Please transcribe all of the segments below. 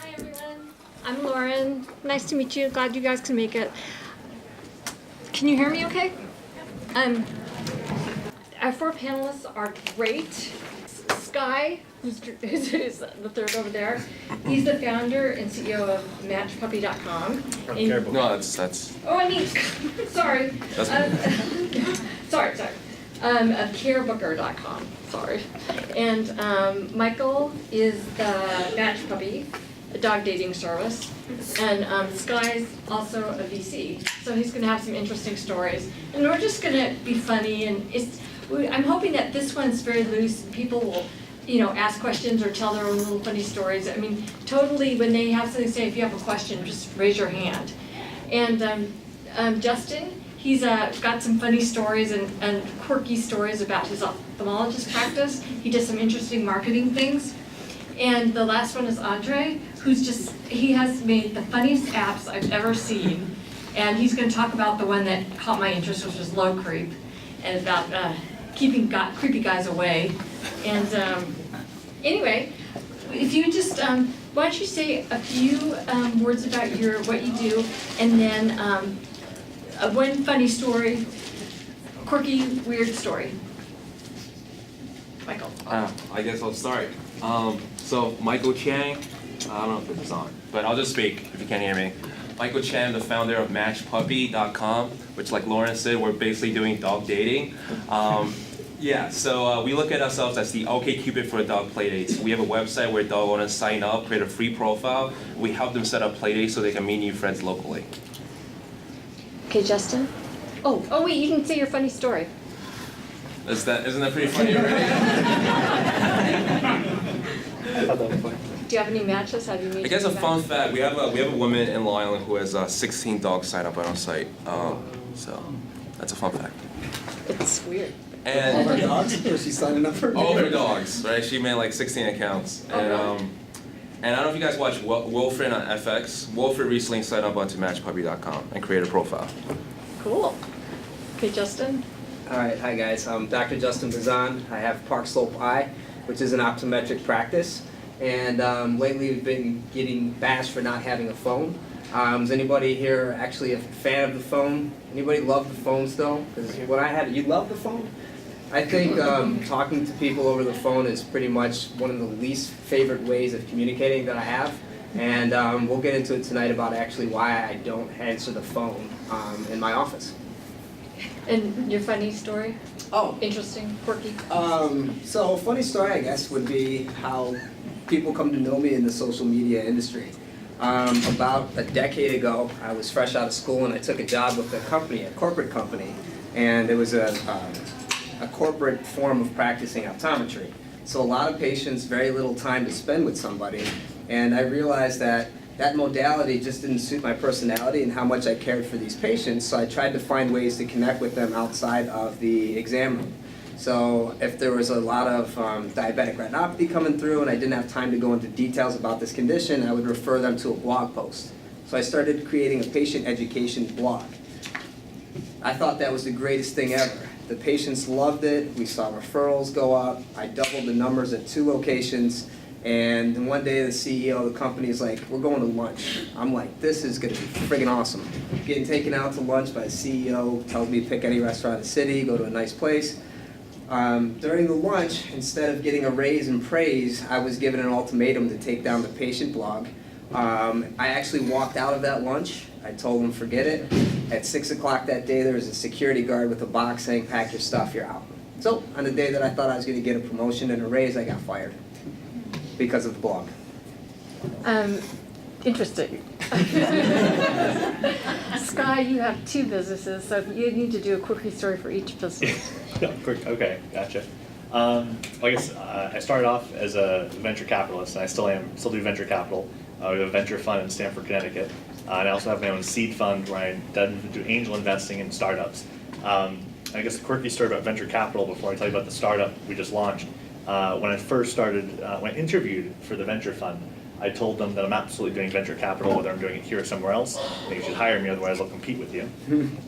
Hi everyone, I'm Lauren. Nice to meet you. Glad you guys can make it. Can you hear me okay? Our four panelists are great. Sky, who's the third over there, he's the founder and CEO of matchpuppy.com. No, that's. Oh, I mean, sorry. Sorry. Of CareBooker.com, sorry. And Michael is the Match Puppy, a dog dating service. And Sky's also a VC, so he's gonna have some interesting stories. And we're just gonna be funny, and I'm hoping that this one's very loose, and people will, ask questions or tell their own little funny stories. I mean, totally, when they have something to say, if you have a question, just raise your hand. And Justin, he's got some funny stories and quirky stories about his ophthalmologist practice. He does some interesting marketing things. And the last one is Andre, he has made the funniest apps I've ever seen. And he's gonna talk about the one that caught my interest, which was Low Creep, and about keeping creepy guys away. And anyway, if you just, why don't you say a few words about what you do, and then one funny story, quirky, weird story. Michael. I guess I'll start. So Michael Chang, I don't know if this is on, but I'll just speak if you can't hear me. Michael Chang, the founder of matchpuppy.com, which, like Lauren said, we're basically doing dog dating. So we look at ourselves as the OkCupid for dog playdates. We have a website where dog owners sign up, create a free profile. We help them set up playdates so they can meet new friends locally. Okay, Justin. Oh wait, you can say your funny story. Isn't that pretty funny already? Do you have any matches? Have you made? I guess a fun fact: we have a woman in Long Island who has 16 dogs signed up on our site. So that's a fun fact. It's weird. And all her dogs, or she's signing up for all her dogs, right? She made like 16 accounts. And I don't know if you guys watch Wilfred on FX. Wilfred recently signed up onto matchpuppy.com and created a profile. Cool. Okay, Justin. All right, hi guys. I'm Dr. Justin Bazan. I have Park Slope Eye, which is an optometric practice. And lately we've been getting bashed for not having a phone. Is anybody here actually a fan of the phone? Anybody love the phone still? Because when I had it, you love the phone? I think talking to people over the phone is pretty much one of the least favorite ways of communicating that I have. And we'll get into it tonight about actually why I don't answer the phone in my office. And your funny story? Oh. Interesting, quirky? So a funny story, I guess, would be how people come to know me in the social media industry. About a decade ago, I was fresh out of school and I took a job with a corporate company. And it was a corporate form of practicing optometry. So a lot of patients, very little time to spend with somebody. And I realized that modality just didn't suit my personality and how much I cared for these patients, so I tried to find ways to connect with them outside of the exam room. So if there was a lot of diabetic retinopathy coming through and I didn't have time to go into details about this condition, I would refer them to a blog post. So I started creating a patient education blog. I thought that was the greatest thing ever. The patients loved it, we saw referrals go up, I doubled the numbers at 2 locations. And then one day the CEO of the company is like, we're going to lunch. I'm like, this is going to be friggin' awesome. Getting taken out to lunch by the CEO, tells me to pick any restaurant in the city, go to a nice place. During the lunch, instead of getting a raise and praise, I was given an ultimatum to take down the patient blog. I actually walked out of that lunch. I told them, forget it. At 6 o'clock that day, there was a security guard with a box saying, pack your stuff, you're out. So on the day that I thought I was going to get a promotion and a raise, I got fired. Because of the blog. Interesting. Sky, you have 2 businesses, so you need to do a quirky story for each business. Okay, gotcha. I guess I started off as a venture capitalist, and I still do venture capital. We have a venture fund in Stamford, Connecticut, and I also have my own seed fund where I do angel investing in startups. I guess a quirky story about venture capital before I tell you about the startup we just launched. When I first started, when I interviewed for the venture fund, I told them that I'm absolutely doing venture capital, whether I'm doing it here or somewhere else, and you should hire me, otherwise I'll compete with you.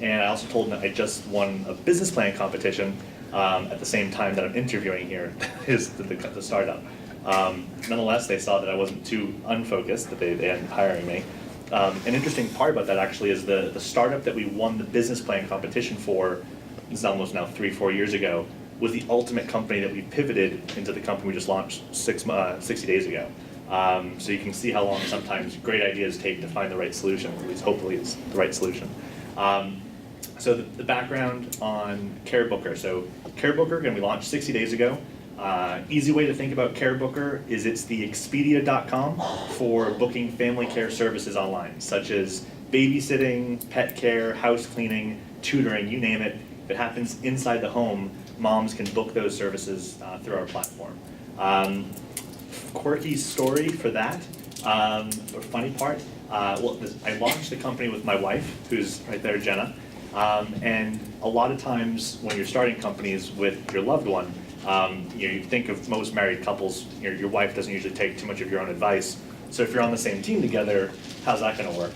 And I also told them that I just won a business plan competition at the same time that I'm interviewing here, is the startup. Nonetheless, they saw that I wasn't too unfocused, that they ended up hiring me. An interesting part about that actually is the startup that we won the business plan competition for, this is almost now 3-4 years ago, was the ultimate company that we pivoted into the company we just launched 60 days ago. So you can see how long sometimes great ideas take to find the right solution, at least hopefully it's the right solution. So the background on CareBooker. So CareBooker, again, we launched 60 days ago. Easy way to think about CareBooker is it's the Expedia.com for booking family care services online, such as babysitting, pet care, house cleaning, tutoring, you name it. If it happens inside the home, moms can book those services through our platform. Quirky story for that, or funny part, well, I launched the company with my wife, who's right there, Jenna, and a lot of times when you're starting companies with your loved one, you think of most married couples, your wife doesn't usually take too much of your own advice. So if you're on the same team together, how's that going to work?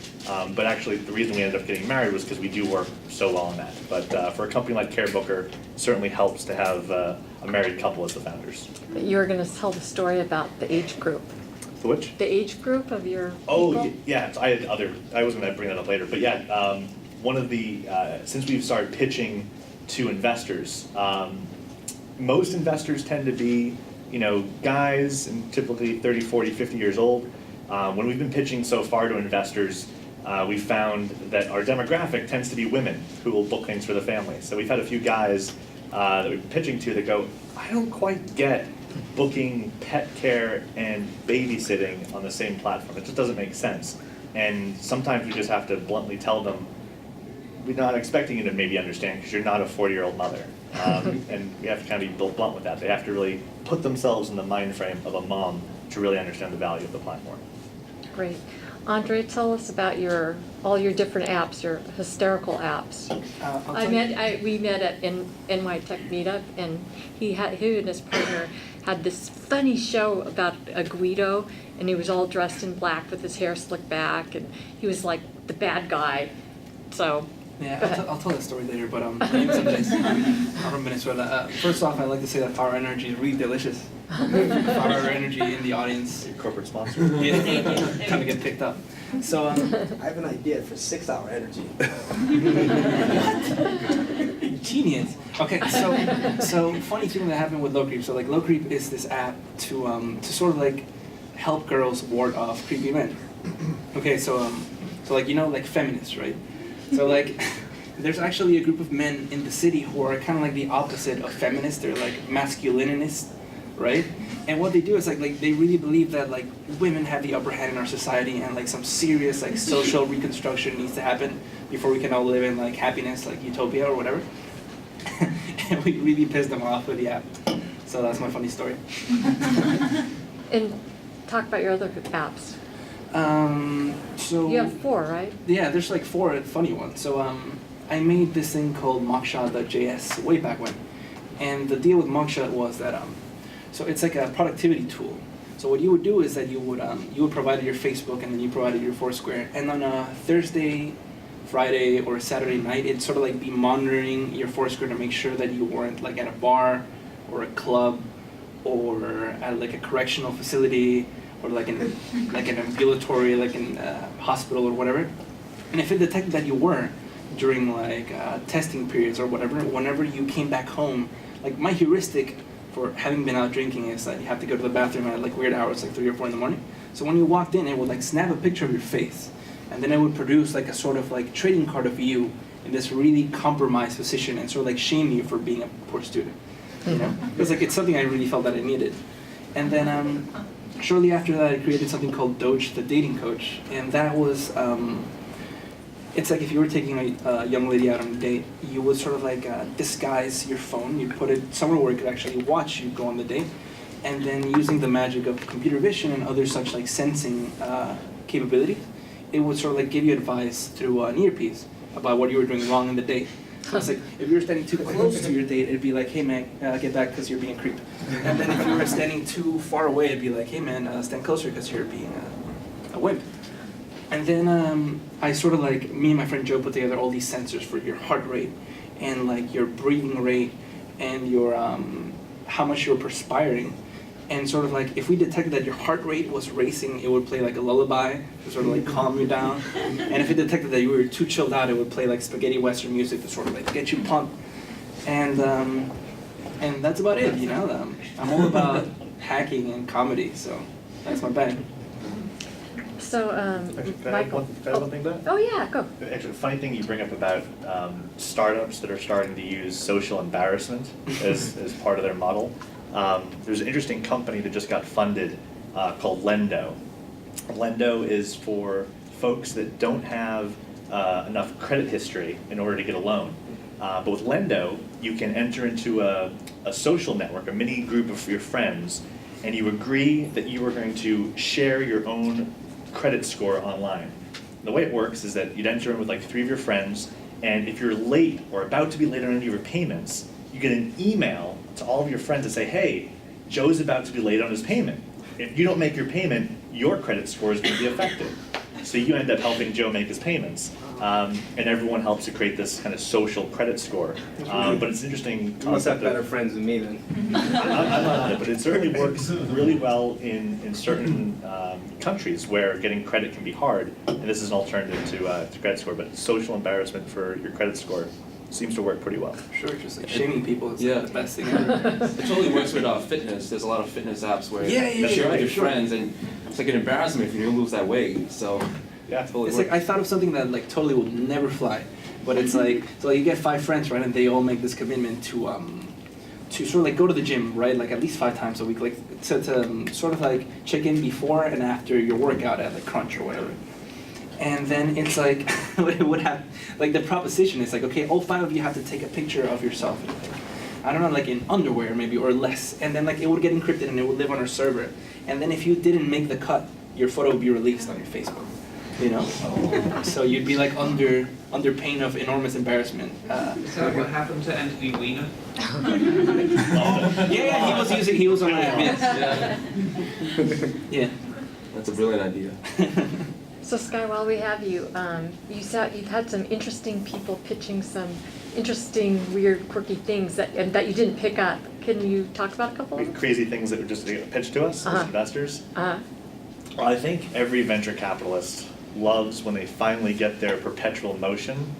But actually, the reason we ended up getting married was because we do work so well on that. But for a company like CareBooker, it certainly helps to have a married couple as the founders. You were going to tell the story about the age group. The which? The age group of your Oh, people? yeah. So I was going to bring that up later. But yeah, one of the, since we've started pitching to investors, most investors tend to be, guys and typically 30, 40, 50 years old. When we've been pitching so far to investors, we found that our demographic tends to be women who will book things for the family. So we've had a few guys that we've been pitching to that go, I don't quite get booking pet care and babysitting on the same platform. It just doesn't make sense. And sometimes we just have to bluntly tell them, we're not expecting you to maybe understand because you're not a 40-year-old mother. And we have to kind of be blunt with that. They have to really put themselves in the mind frame of a mom to really understand the value of the platform. Great. Andre, tell us about all your different apps, your hysterical apps. We met at NYC Meetup, and he and his partner had this funny show about a Guido, and he was all dressed in black with his hair slicked back, and he was like the bad guy. So. Yeah, I'll tell that story later, but my name's Andres. I'm from Venezuela. First off, I'd like to say that Power Energy is really delicious. Power Energy in the audience. Your corporate sponsor. Yeah, kind of get picked up. So I have an idea for 6-hour energy. Genius. Okay, so funny thing that happened with Low Creep. So like Low Creep is this app to sort of like help girls ward off creepy men. Okay, so like like feminists, right? So like, there's actually a group of men in the city who are kind of like the opposite of feminists. They're like masculinists, right? And what they do is like they really believe that like women have the upper hand in our society, and like some serious like social reconstruction needs to happen before we can all live in like happiness, like utopia or whatever. And we really pissed them off with the app. So that's my funny story. And talk about your other apps. So You have 4, right? yeah, there's like 4 funny ones. So I made this thing called mockshot.js way back when, and the deal with mockshot was that so it's like a productivity tool. So what you would do is that you would provide your Facebook, and then you provided your Foursquare, and on a Thursday, Friday, or Saturday night, it'd sort of like be monitoring your Foursquare to make sure that you weren't like at a bar or a club or at like a correctional facility or like an ambulatory, like in a hospital or whatever. And if it detected that you were during like testing periods or whatever, whenever you came back home, like my heuristic for having been out drinking is that you have to go to the bathroom at like weird hours, like 3 or 4 in the morning. So when you walked in, it would like snap a picture of your face, and then it would produce like a sort of like trading card of you in this really compromised position and sort of like shame you for being a poor student, you know? Because like it's something I really felt that I needed. And then shortly after that, I created something called Doge, the dating coach, and that was, it's like if you were taking a young lady out on a date, you would sort of like disguise your phone, you put it somewhere where it could actually watch you go on the date, and then using the magic of computer vision and other such like sensing capabilities, it would sort of like give you advice through an earpiece about what you were doing wrong in the date. So it's like, if you were standing too close to your date, it'd be like, hey man, get back because you're being a creep. And then if you were standing too far away, it'd be like, hey man, stand closer because you're being a wimp. And then I sort of like, me and my friend Joe put together all these sensors for your heart rate and like your breathing rate and your how much you're perspiring. And sort of like, if we detected that your heart rate was racing, it would play like a lullaby to sort of like calm you down. And if it detected that you were too chilled out, it would play like spaghetti western music to sort of like get you pumped. And that's about it, you know. I'm all about hacking and comedy, so that's my bag. So, Actually, can I add Michael. one thing to that? Oh, yeah, go. Actually, a funny thing you bring up about startups that are starting to use social embarrassment as part of their model. There's an interesting company that just got funded called Llendo. Llendo is for folks that don't have enough credit history in order to get a loan. But with Llendo, you can enter into a social network, a mini group of your friends, and you agree that you are going to share your own credit score online. The way it works is that you'd enter in with like 3 of your friends, and if you're late or about to be late on any of your payments, you get an email to all of your friends and say, hey, Joe's about to be late on his payment. If you don't make your payment, your credit score is going to be affected. So you end up helping Joe make his payments. And everyone helps to create this kind of social credit score. But it's interesting. You must have better friends than me then. I'm not on it, but it certainly works really well in certain countries where getting credit can be hard, and this is an alternative to credit score. But social embarrassment for your credit score seems to work pretty well. Sure, just like shaming people is Yeah. like the best thing ever. It totally works with fitness. There's a lot of fitness apps where Yeah, you yeah, share yeah, with your sure. friends, and it's like an embarrassment if you lose that weight. So Yeah, totally It's works. like I thought of something that like totally would never fly, but it's like so you get 5 friends, right, and they all make this commitment to sort of like go to the gym, right, like at least 5 times a week, like to sort of like check in before and after your workout at like Crunch or whatever. And then it's like what it would have like the proposition is like, okay, all 5 of you have to take a picture of yourself in, like, I don't know, like in underwear maybe or less, and then like it would get encrypted and it would live on our server, and then if you didn't make the cut, your photo would be released on your Facebook. You know, so you'd be like under pain of enormous embarrassment. Is that what happened to Anthony Weiner? Yeah, he was on that. Yes. Yeah. That's a brilliant idea. So Sky, while we have you, you've had some interesting people pitching some interesting, weird, quirky things that you didn't pick up. Can you talk about a couple of them? crazy things that were just pitched to us as investors. Uh-huh. Well, I think every venture capitalist loves when they finally get their perpetual motion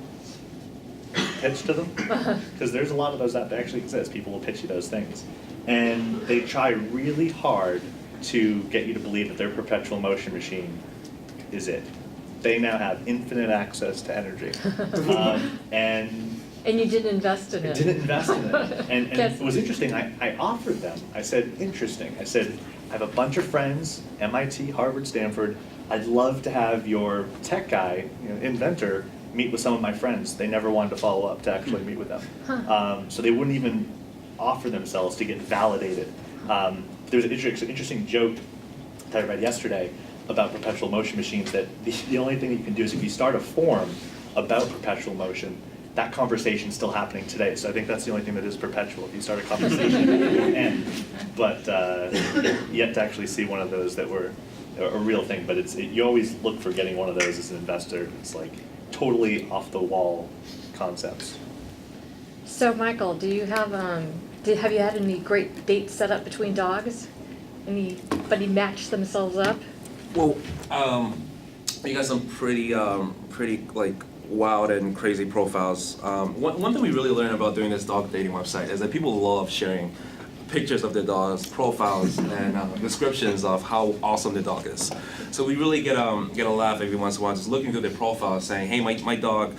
pitched to them, because there's a lot of those that actually exist. People will pitch you those things, and they try really hard to get you to believe that their perpetual motion machine is it. They now have infinite access to energy, and you didn't invest in I it. didn't invest in it. And Yes. it was interesting, I offered them, I said, interesting. I said, I have a bunch of friends, MIT, Harvard, Stanford. I'd love to have your tech guy, inventor, meet with some of my friends. They never wanted to follow up to actually meet with them. So they wouldn't even offer themselves to get validated. There was an interesting joke that I read yesterday about perpetual motion machines, that the only thing that you can do is if you start a forum about perpetual motion, that conversation's still happening today. So I think that's the only thing that is perpetual. If you start a conversation, it will end. But yet to actually see one of those that were a real thing. But you always look for getting one of those as an investor. It's like totally off the wall concepts. So Michael, do you have have you had any great dates set up between dogs? Anybody match themselves up? Well, you got some pretty like wild and crazy profiles. One thing we really learned about doing this dog dating website is that people love sharing pictures of their dogs, profiles, and descriptions of how awesome the dog is. So we really get a laugh every once in a while just looking through their profiles, saying, hey, my dog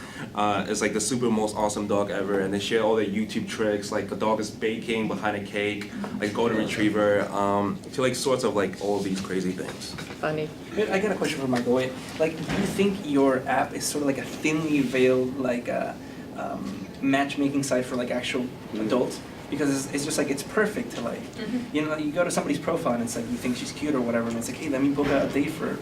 is like the super most awesome dog ever, and they share all their YouTube tricks, like the dog is baking behind a cake, like golden retriever, to like sorts of like all these crazy things. Funny. I got a question for Michael. Wait, like, do you think your app is sort of like a thinly veiled like matchmaking site for like actual adults? Because it's just like, it's perfect to like, you go to somebody's profile and it's like, you think she's cute or whatever, and it's like, hey, let me book a date for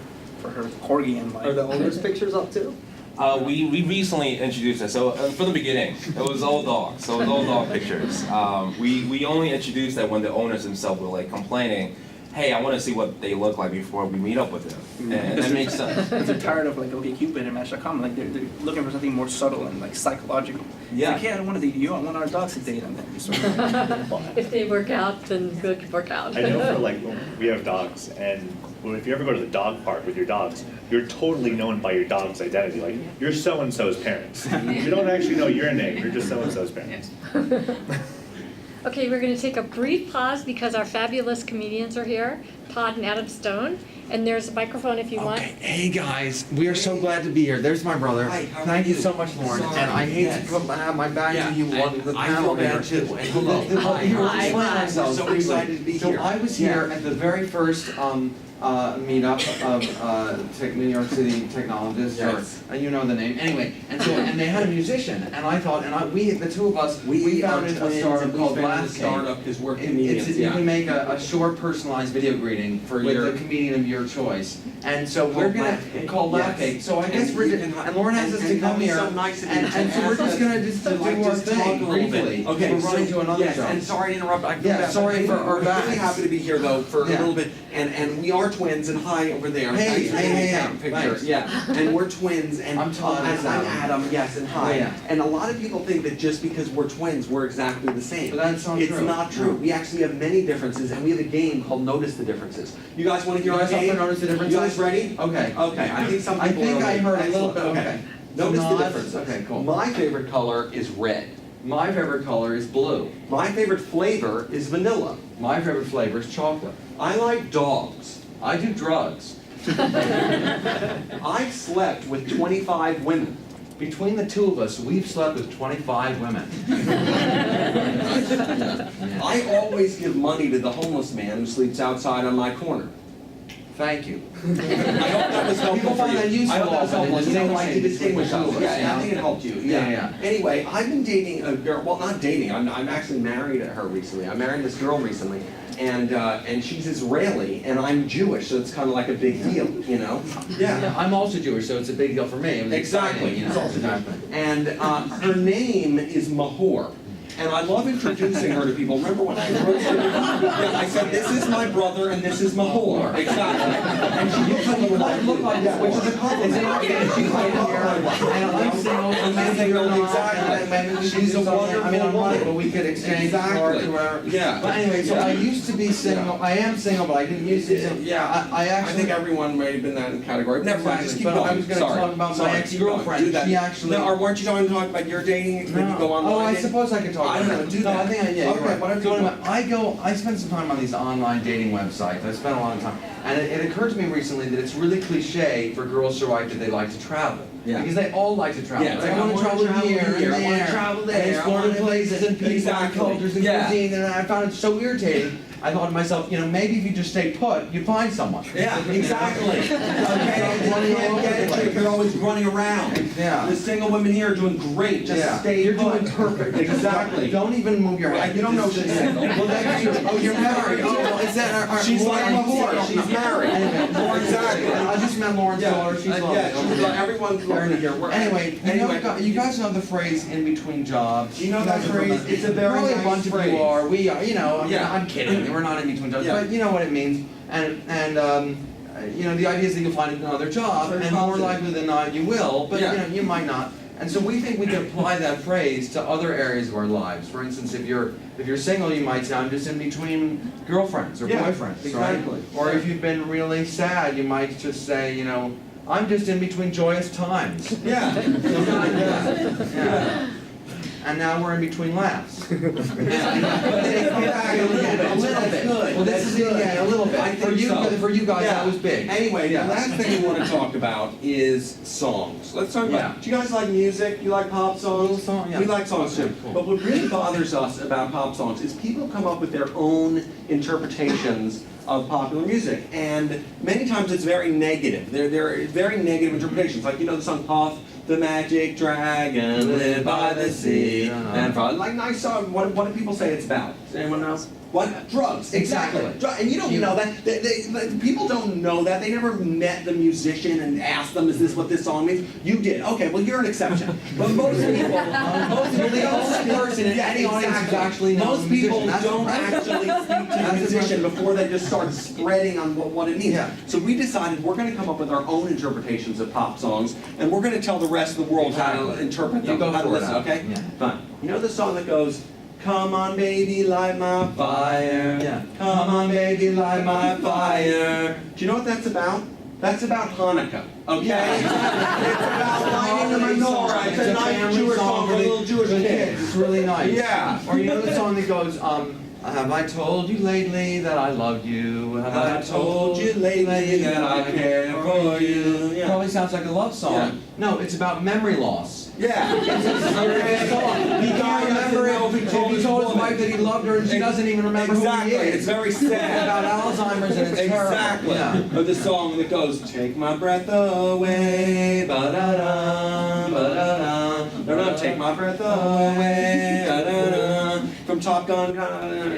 her corgi and like. Are the owners' pictures up too? We recently introduced it. So from the beginning, it was all dogs. So it was all dog pictures. We only introduced that when the owners themselves were like complaining, hey, I want to see what they look like before we meet up with them. And that makes sense. Because they're tired of like OkCupid and Match.com. Like they're looking for something more subtle and like psychological. Yeah. It's like, hey, I don't want to date you. I want our dogs to date, and then you sort of If they work out, then they'll work out. I know for like, we have dogs, and if you ever go to the dog park with your dogs, you're totally known by your dog's identity. Like, you're so-and-so's parents. You don't actually know your name, you're just so-and-so's parents. Okay, we're going to take a brief pause because our fabulous comedians are here, Todd and Adam Stone, and there's a microphone if you want. Okay, hey guys, we are so glad to be here. There's my brother. Hi, how are Thank you you? so much, Lauren. Sorry. And I hate Yes. to have my back to you on the I panel feel bad here. too. And hello. Hi. Hi. Explain Hi. ourselves We're so briefly. excited to be So here. I was here at the very first meetup of New York City Technologists, Yes. or you know the name. Anyway, and they had a musician, and I thought, we, the two of us, we founded a startup called Laughcake. Startup because we're You comedians. can make a short personalized video greeting For with your- the comedian of your choice. And so Called we're gonna Laughcake. call Yes. Laughcake. So I guess And we're you just, can- and Lauren has us to and come that was here. so nice of you And to so we're ask just us gonna just to, do like, our just talk a thing little bit. briefly. Okay, We're running to another yes, show. and sorry to interrupt. I feel Yeah, bad, sorry but for our we're really backs. happy to be here though for Yeah. a little bit, and we are twins. And hi over there. Hey, Thanks for hey, the hey, account hey, picture. thanks. Yeah, and we're twins. And I'm Todd, and it's I'm Adam. Adam. Yes, and hi. Yeah. And a lot of people think that just because we're twins, we're exactly the same. But that's not It's true. not true. We actually have many differences, and we have a game called Notice the Differences. You guys want to hear You our guys have game? to notice the differences? You guys ready? Okay. Okay. I think some I people think are I ready. heard a little Excellent. bit. Okay. So Notice the nods? differences. Okay, cool. My favorite color is red. My favorite color is blue. My favorite flavor is vanilla. My favorite flavor is chocolate. I like dogs. I do drugs. I've slept with 25 women. Between the two of us, we've slept with 25 women. I always give money to the homeless man who sleeps outside on my corner. Thank you. I hope that was helpful People for find you. that useful I hope that was often, helpful. and You know, like to distinguish us. between Yeah, I think it helped you. Yeah. Anyway, I've been dating a girl. Well, not dating. I'm actually married to her recently. I married this girl recently, and she's Israeli, and I'm Jewish, so it's kind of like a big deal, you know? Yeah, I'm also Jewish, so it's a big deal for me. It was Exactly. exciting, you know. Exactly. And her name is Mahor. And I love introducing her to people. Remember when I introduced her? Yeah, I said, this is my brother and this is Mahor. Exactly. And she looks like that, which is a compliment. She's like, And I'm single, and maybe you're not, and maybe we should She's do a something. I mean, I'm wonderful not, woman. but we could exchange cards or whatever. Yeah. But anyway, so I used to be single. I am single, but I didn't used to be single. Yeah, I actually. think everyone might have been that category. Never mind, just keep But going. I was gonna Sorry. talk about my Sorry, ex-girlfriend. keep going. Do She that. actually- No, or weren't you going to talk about your dating? Maybe go online. Oh, I dating? suppose I could talk I about don't know, that. do No, that. I think, yeah, Okay, you're right. whatever you So want. anyway, I spend some time on these online dating websites. I spent a lot of time. And it occurred to me recently that it's really cliche for girls to write that they like to travel. Yeah. Because they all like to travel. Yeah, They like, want I to wanna travel travel here and here, I wanna there. travel there, And I explore wanna places and people Exactly. and cultures and Yeah. cuisine. And I found it so irritating. I thought to myself, maybe if you just stay put, you'd find someone. Yeah, exactly. Okay, you can't get it, chick, you're always running around. Yeah. The single women here are doing great, just Yeah. stay You're put. doing perfect. Exactly. Don't even move your head. You don't know she's single. Well, that's true. Oh, you're married. Oh, well, is that She's like a horse, she's married. Exactly. I just met Lauren's daughter. She's lovely. Yeah, she's like, everyone's lovely here. Anyway, you guys know the phrase "in between jobs." You know that phrase? It's a very Probably nice a bunch phrase. of you are. We are. Yeah. I'm kidding. We're not in between jobs, Yeah. but you know what it means. And the idea is that you'll find another job, Very and more positive. likely than not, you will. But Yeah. you might not. And so we think we can apply that phrase to other areas of our lives. For instance, if you're single, you might say, "I'm just in between girlfriends or Yeah, boyfriends." exactly. Right? Or if you've been really sad, you might just say, "I'm just in between joyous times." Yeah. Something like that. Yeah. And now we're in between laughs. Come back a little bit. A little bit. Good. Well, this is it. Yeah, a little bit. I think For you, so. for you guys, Yeah. that was big. Anyway, Yeah. the last thing we want to talk about is songs. Let's talk Yeah. about. Do you guys like music? You like pop songs? Little song, yeah. We like songs too. Cool. But what really bothers us about pop songs is people come up with their own interpretations of popular music, and many times it's very negative. They're very negative interpretations. Like the song "Puff the Magic Dragon, live by the sea," and like nice song. What do people say it's about? Does anyone know? What? Drugs, exactly. And you don't know that. People don't know that. They never met the musician and asked them, is this what this song means? You did. Okay, well, you're an exception. But most people, the only person in any audience who actually knows most the people musician. don't actually speak to the musician before they just start spreading on what it means. Yeah. So we decided we're going to come up with our own interpretations of pop songs, and we're going to tell the rest of the world how to interpret them, You go how to for it, listen, Al. okay? Yeah. Fine. You know the song that goes, come on baby, light my fire. Yeah. Come on baby, light my fire. Do you know what that's about? That's about Hanukkah, okay? It's about lighting the menorah. It's a nice Jewish song for little Jewish kids. It's really nice. Yeah. Or you know the song that goes, have I told you lately that I loved you? Have I told you lately that I care for you? It Yeah. probably sounds like a love song. Yeah. No, it's about memory loss. Yeah. It's a serious song. He can't remember it. If he told his wife that he loved her and she doesn't even remember Exactly. who he is. It's very It's sad. about Alzheimer's and it's Exactly. terrible. Yeah. Or the song that goes, take my breath away, ba-da-da, ba-da-da, ba-da-da, take my breath away, ba-da-da. From Top Gun,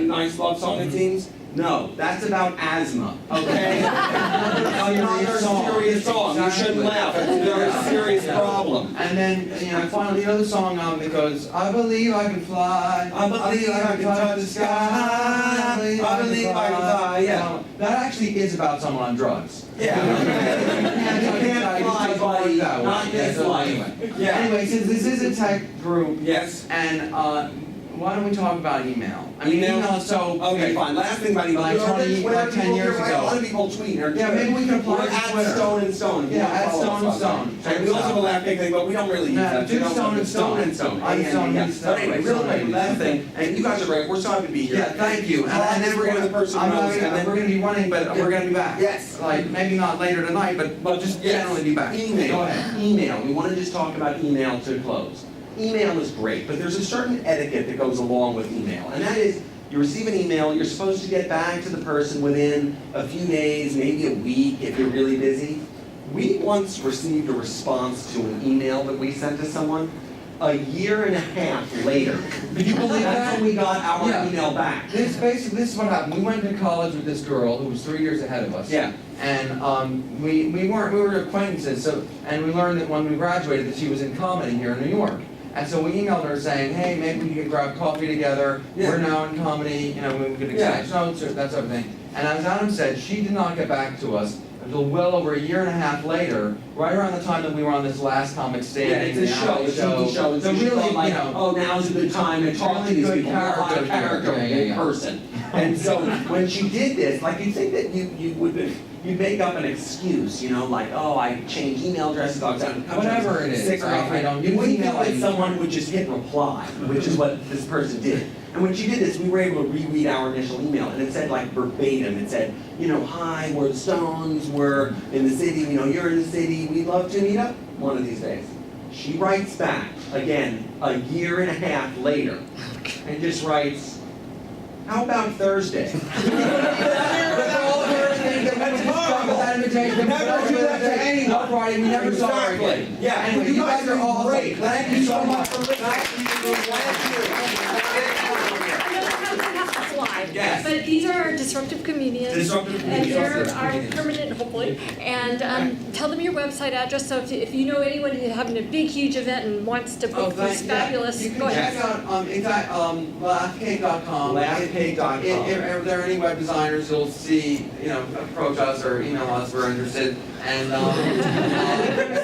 nice love song it seems. No, that's about asthma, okay? Another serious song. You shouldn't laugh. It's a very serious problem. And then, finally, you know the song that goes, I believe I can fly. I believe I can touch the sky. I believe I can fly. Yeah. That actually is about someone on drugs. Yeah. You can't fly, buddy. Not this life. Yeah. Anyway, since this is a tech group, Yes. and why don't we talk about email? I mean, Email? email is so Okay, fine. Last thing about email. Like 10 years A ago. lot of people tweet. Yeah, maybe we can apply We're to at Twitter. Stone and Stone. Yeah, at Stone and Stone. And we also have a Laughcake thing, but we don't really use Yeah, that. do You know, Stone and Stone. and Stone. I'm Yeah, Stone yeah. and Stone. But anyway, real quick, last thing, and you guys are great. We're so happy to be here. Yeah, thank you. And then we're gonna, we're gonna be running, but we're gonna be back. Yes. Like, maybe not later tonight, but we'll just generally be back. Email. Go ahead. Email. We want to just talk about email to close. Email is great, but there's a certain etiquette that goes along with email, and that is you receive an email, you're supposed to get back to the person within a few days, maybe a week if you're really busy. We once received a response to an email that we sent to someone a year and a half later. Could you believe That's that? when we got our Yeah. email back. This is what happened. We went to college with this girl who was 3 years ahead of us. Yeah. And we were acquaintances. So, and we learned that when we graduated that she was in comedy here in New York. And so we emailed her saying, hey, maybe we could grab coffee together. Yeah. We're now in comedy. We could exchange notes or that sort of thing. And as Adam said, she did not get back to us until well over a year and a half later, right around the time that we were on this last comic standing. Yeah, it's a show, it's a TV show. It's So usually really, like, oh, now's a good time to talk to really these good people. We're a lot of character. character in person. And so when she did this, like you'd think that you'd make up an excuse, like, oh, I changed email addresses, Whatever it is. Sick or I don't you use wouldn't email think that anymore. someone would just hit reply, which is what this person did. And when she did this, we were able to reread our initial email, and it said like verbatim, it said, hi, we're the Stones, we're in the city, you're in the city, we'd love to meet up one of these days. She writes back, again, a year and a half later, and just writes, how about Thursday? Never do that to anyone. No Friday, we never saw her Exactly. again. Yeah, Anyway, you guys are all great. Thank you so much for listening. Yes. But these are our disruptive comedians. Disruptive And comedians. they're our permanent, hopefully. And tell them your website address, so if you know anyone who's having a big, huge event and wants to book these fabulous, You can go ahead. check out, it's at laughcake.com. Laughcake.com. If there are any web designers who'll see, approach us or email us, we're interested. And So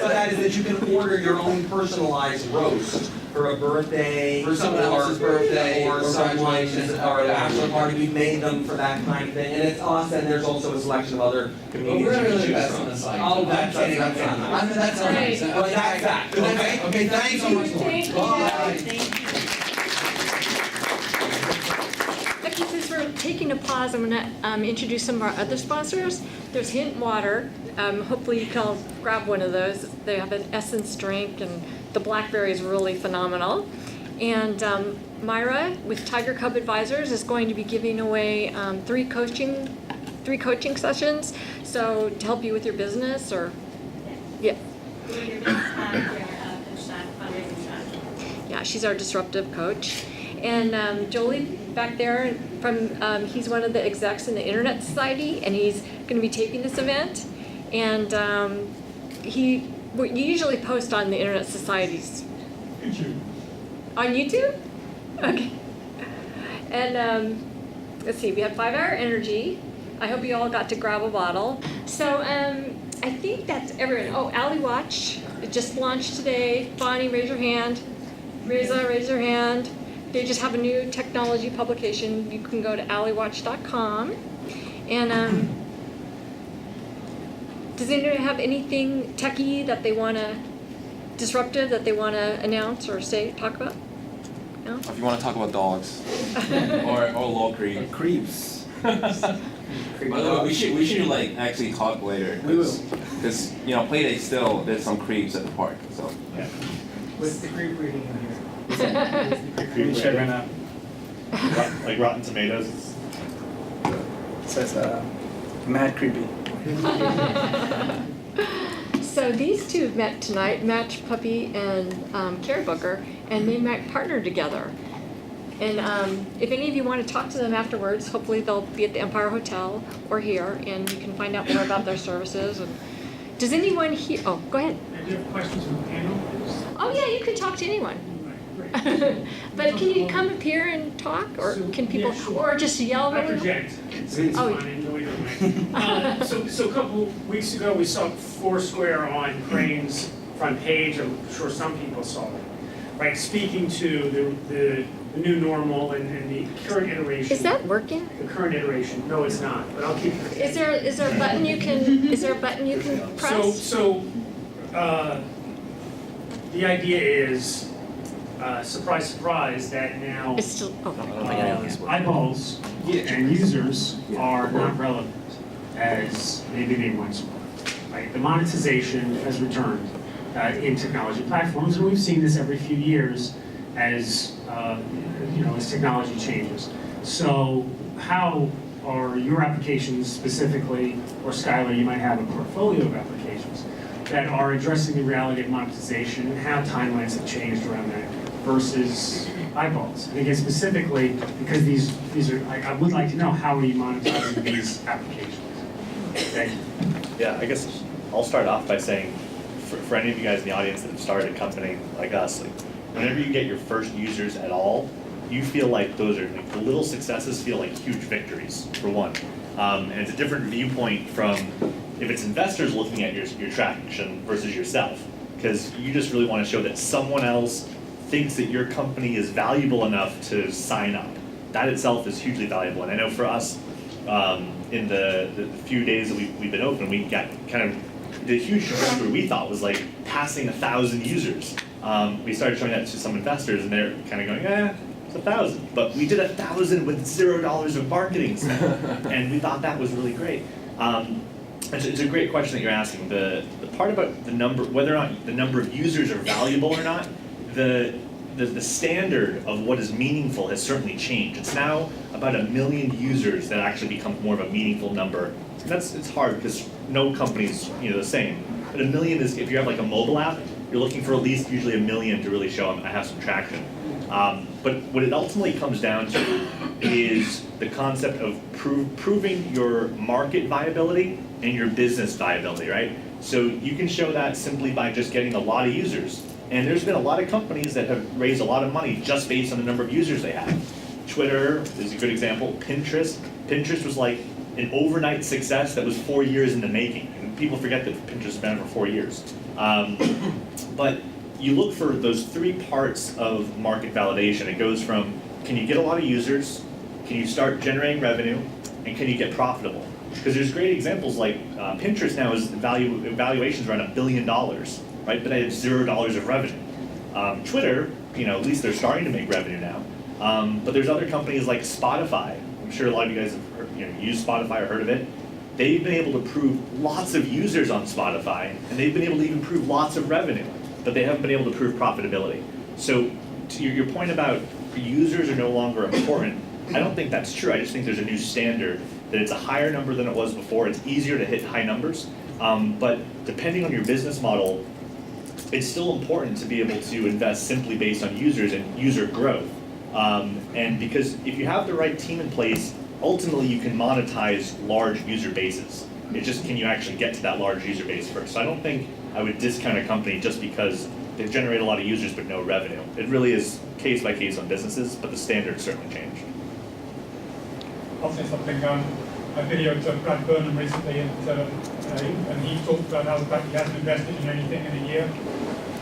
that is that you can order your own personalized roast for a birthday, For someone else's birthday, or or someone's graduation, or a or bachelor party. We made them for that kind of thing, and it's us. And there's also a selection of other But comedians. we're you can really choose best from. on the site. Oh, that's not nice. That's not nice. Well, that's that. Okay. Okay, thank you so much. Thank you. Bye. Becky, since we're taking a pause, I'm going to introduce some of our other sponsors. There's Hint Water. Hopefully you can all grab one of those. They have an essence drink, and the blackberry is really phenomenal. And Myra with Tiger Cub Advisors is going to be giving away three coaching sessions. So to help you with your business, or yeah. Yeah, she's our disruptive coach. And Jolie back there from, he's one of the execs in the Internet Society, and he's gonna be taping this event. And you usually post on the Internet Society's. YouTube. On YouTube? Okay. And let's see, we have 5 Hour Energy. I hope you all got to grab a bottle. So I think that's everyone. Oh, Ally Watch, it just launched today. Bonnie, raise your hand. Reza, raise your hand. They just have a new technology publication. You can go to allywatch.com. And does anyone have anything techie that they want to, disruptive, that they want to announce or say, talk about? No? If you want to talk about dogs or law creep. Creeps. By the way, we should like actually talk later. We will. Because Playdate still there's some creeps at the park. So. Yeah. What's the creep reading in here? Let me check right now. Like Rotten Tomatoes. It says mad creepy. So these two have met tonight, Match Puppy and CareBooker, and they might partner together. And if any of you want to talk to them afterwards, hopefully they'll be at the Empire Hotel or here, and you can find out more about their services. And does anyone here? Oh, go ahead. Do you have questions from the panel? Oh yeah, you can talk to anyone. Great. But can you come up here and talk, or can people, Yeah, sure. or just yell I really? project. It's Oh. fine, no, either way. So a couple weeks ago, we saw Foursquare on Crane's front page. I'm sure some people saw it. Right, speaking to the new normal and the current iteration. Is that working? The current iteration. No, it's not, but I'll keep it. Is there a button you can, is there a button you can press? So the idea is, surprise, surprise, that now It's still, oh. eyeballs and users are not relevant as maybe they once were. Right? The monetization has returned in technology platforms, and we've seen this every few years as as technology changes. So how are your applications specifically, or Skyler, you might have a portfolio of applications that are addressing the reality of monetization and how timelines have changed around that versus eyeballs? And again, specifically, because these are, I would like to know, how are you monetizing these applications? Thank you. Yeah, I guess I'll start off by saying, for any of you guys in the audience that have started a company like us, like whenever you get your first users at all, you feel like those are, like, the little successes feel like huge victories, for one. And it's a different viewpoint from if it's investors looking at your traction versus yourself, because you just really want to show that someone else thinks that your company is valuable enough to sign up. That itself is hugely valuable. And I know for us, in the few days that we've been open, we got kind of the huge number we thought was like passing 1,000 users. We started showing that to some investors, and they're kind of going, it's 1,000. But we did 1,000 with $0 of marketing spent, and we thought that was really great. It's a great question that you're asking. The part about the number, whether or not the number of users are valuable or not, the standard of what is meaningful has certainly changed. It's now about 1 million users that actually become more of a meaningful number. It's hard because no company's the same. But 1 million is, if you have like a mobile app, you're looking for at least usually 1 million to really show I have some traction. But what it ultimately comes down to is the concept of proving your market viability and your business viability, right? So you can show that simply by just getting a lot of users. And there's been a lot of companies that have raised a lot of money just based on the number of users they have. Twitter is a good example. Pinterest was like an overnight success that was 4 years in the making. And people forget that Pinterest has been around for 4 years. But you look for those 3 parts of market validation. It goes from, can you get a lot of users, can you start generating revenue, and can you get profitable? Because there's great examples like Pinterest now is valuations around $1 billion, right? But they have $0 of revenue. Twitter, at least they're starting to make revenue now. But there's other companies like Spotify. I'm sure a lot of you guys have heard, used Spotify or heard of it. They've been able to prove lots of users on Spotify, and they've been able to even prove lots of revenue, but they haven't been able to prove profitability. So to your point about users are no longer important, I don't think that's true. I just think there's a new standard that it's a higher number than it was before. It's easier to hit high numbers, but depending on your business model, it's still important to be able to invest simply based on users and user growth. And because if you have the right team in place, ultimately you can monetize large user bases. It's just, can you actually get to that large user base first? So I don't think I would discount a company just because they've generated a lot of users but no revenue. It really is case by case on businesses, but the standards certainly changed. I'll say something. I videoed Brad Burnham recently, and he talked about how the fact he hasn't invested in anything in a year.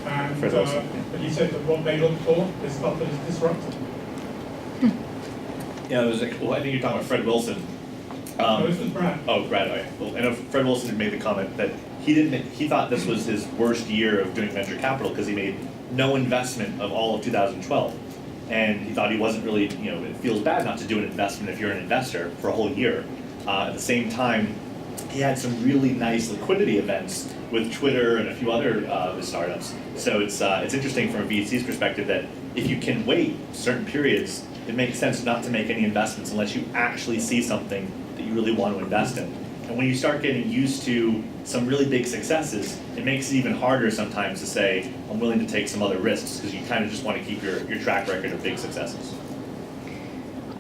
And, but he said that what they look for is stuff that is disruptive. Yeah, it was like, well, I think you're talking about Fred Wilson. No, this was Brad. Oh, Brad, okay. Well, I know Fred Wilson had made the comment that he thought this was his worst year of doing venture capital because he made no investment of all of 2012. And he thought he wasn't really, it feels bad not to do an investment if you're an investor for a whole year. At the same time, he had some really nice liquidity events with Twitter and a few other startups. So it's interesting from a VC's perspective that if you can wait certain periods, it makes sense not to make any investments unless you actually see something that you really want to invest in. And when you start getting used to some really big successes, it makes it even harder sometimes to say, I'm willing to take some other risks, because you kind of just want to keep your track record of big successes.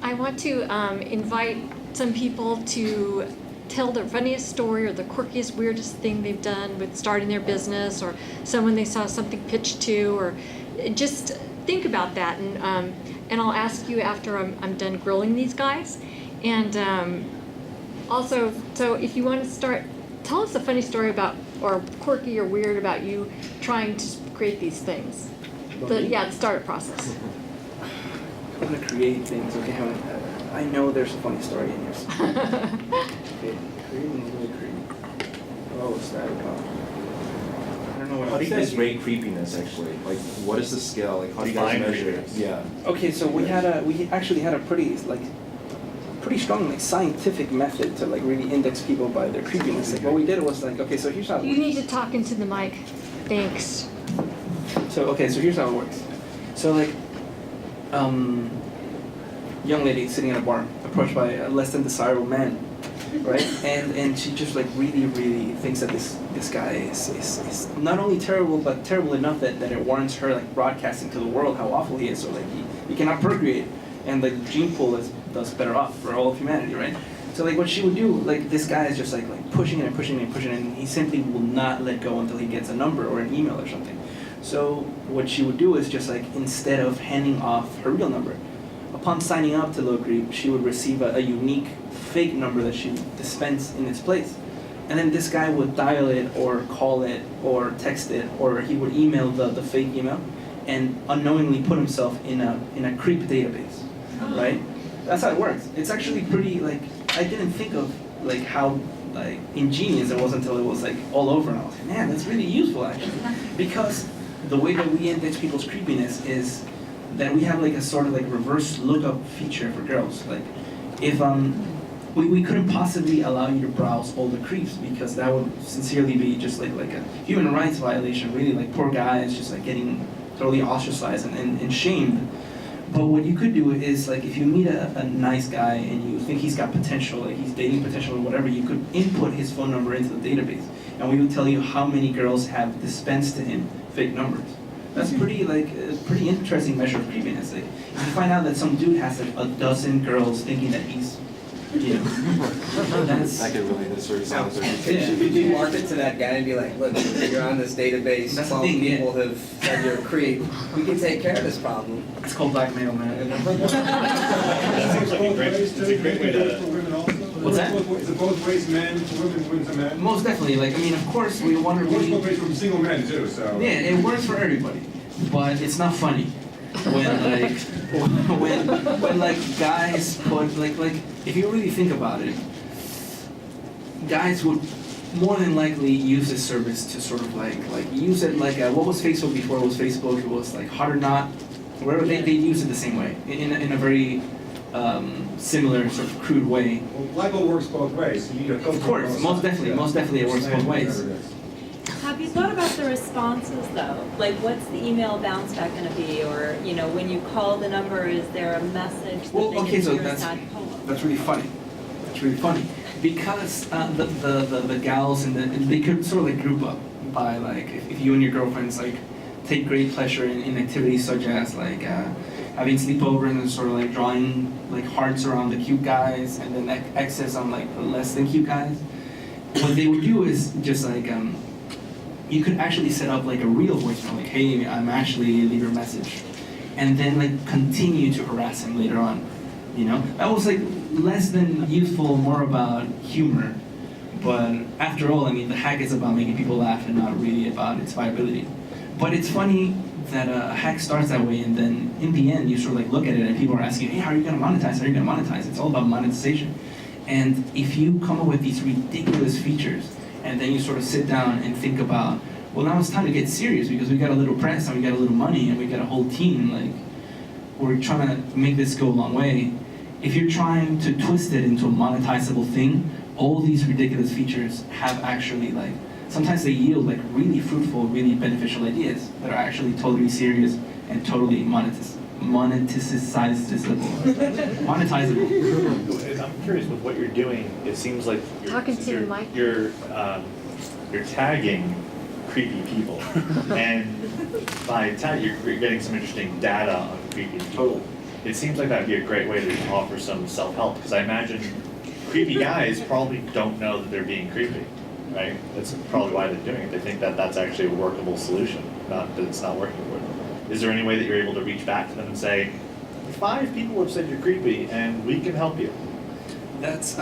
I want to invite some people to tell their funniest story or the quirkiest, weirdest thing they've done with starting their business, or someone they saw something pitched to, or just think about that. And I'll ask you after I'm done grilling these guys. And also, so if you want to start, tell us a funny story about, or quirky or weird about you trying to create these things. The startup process. I'm gonna create things. Okay, I know there's a funny story in here. Okay, creating is really creepy. Oh, what's that about? I don't know what. How do you guys rate creepiness actually? Like, what is the scale? Like, how do you guys measure it? Yeah. Okay, so we actually had a pretty strong scientific method to really index people by their creepiness. Like what we did was okay, so here's how. You need to talk into the mic. Thanks. So here's how it works. So young lady sitting in a bar, approached by a less than desirable man, right? And she just really thinks that this guy is not only terrible, but terrible enough that it warrants her broadcasting to the world how awful he is. So he cannot procreate, and the gene pool does better off for all of humanity, right? So what she would do, this guy is just pushing and pushing and pushing, and he simply will not let go until he gets a number or an email or something. So what she would do is just instead of handing off her real number, upon signing up to Little Creep, she would receive a unique fake number that she would dispense in its place. And then this guy would dial it or call it or text it, or he would email the fake email and unknowingly put himself in a creep database, right? That's how it works. It's actually pretty I didn't think of how ingenious it was until it was all over, and I was like, man, that's really useful actually, because the way that we index people's creepiness is that we have a sort of reverse lookup feature for girls. If we couldn't possibly allow you to browse all the creeps, because that would sincerely be just like a human rights violation. Really, poor guys just getting totally ostracized and shamed. But what you could do is if you meet a nice guy and you think he's got potential, he's dating potential or whatever, you could input his phone number into the database, and we would tell you how many girls have dispensed to him fake numbers. That's pretty a pretty interesting measure of creepiness. If you find out that some dude has a dozen girls thinking that he's, that's. I could really sort of sounds Should you market to that guy and be like, look, you're on this database, 12 people have said you're a creep. We can take care of this problem. It's called blackmail, man. That seems like it's a great way to. What's that? Is it both ways, men to women, women to men? Most definitely. Of course, we want to It works really. both ways from single men too, so. Yeah, it works for everybody, but it's not funny when guys put if you really think about it, guys would more than likely use this service to sort of use it what was Facebook before it was Facebook? It was Hot or Not, wherever they use it the same way in a very similar sort of crude way. Well, LIBO works both ways. So you need a filter Of course, on most both sides. definitely it works both ways. Have you thought about the responses though? What's the email bounce back going to be? Or, when you call the number, is there a message that Well, they okay, can so hear that's sad poem? really funny. That's really funny because the gals they could sort of group up by if you and your girlfriends take great pleasure in activities such as having sleepovers and sort of like drawing like hearts around the cute guys and then X's on like the less than cute guys. What they would do is just like you could actually set up like a real voicemail, like, hey, I'm actually leave your message, and then like continue to harass him later on. You know, that was like less than youthful, more about humor. But after all, I mean, the hack is about making people laugh and not really about its viability. But it's funny that a hack starts that way, and then in the end, you sort of like look at it, and people are asking, hey, how are you going to monetize? How are you going to monetize? It's all about monetization. And if you come up with these ridiculous features, and then you sort of sit down and think about, well, now it's time to get serious because we got a little press and we got a little money and we got a whole team. Like, we're trying to make this go a long way. If you're trying to twist it into a monetizable thing, all these ridiculous features have actually like, sometimes they yield like really fruitful, really beneficial ideas that are actually totally serious and totally monetizable. I'm curious with what you're doing. It seems like you're tagging creepy people, and by tag you're getting some interesting data on creepy people. It seems like that'd be a great way to offer some self-help, because I imagine creepy guys probably don't know that they're being creepy, right? That's probably why they're doing it. They think that that's actually a workable solution, not that it's not working for them. Is there any way that you're able to reach back to them and say, 5 people have said you're creepy and we can help you? That's,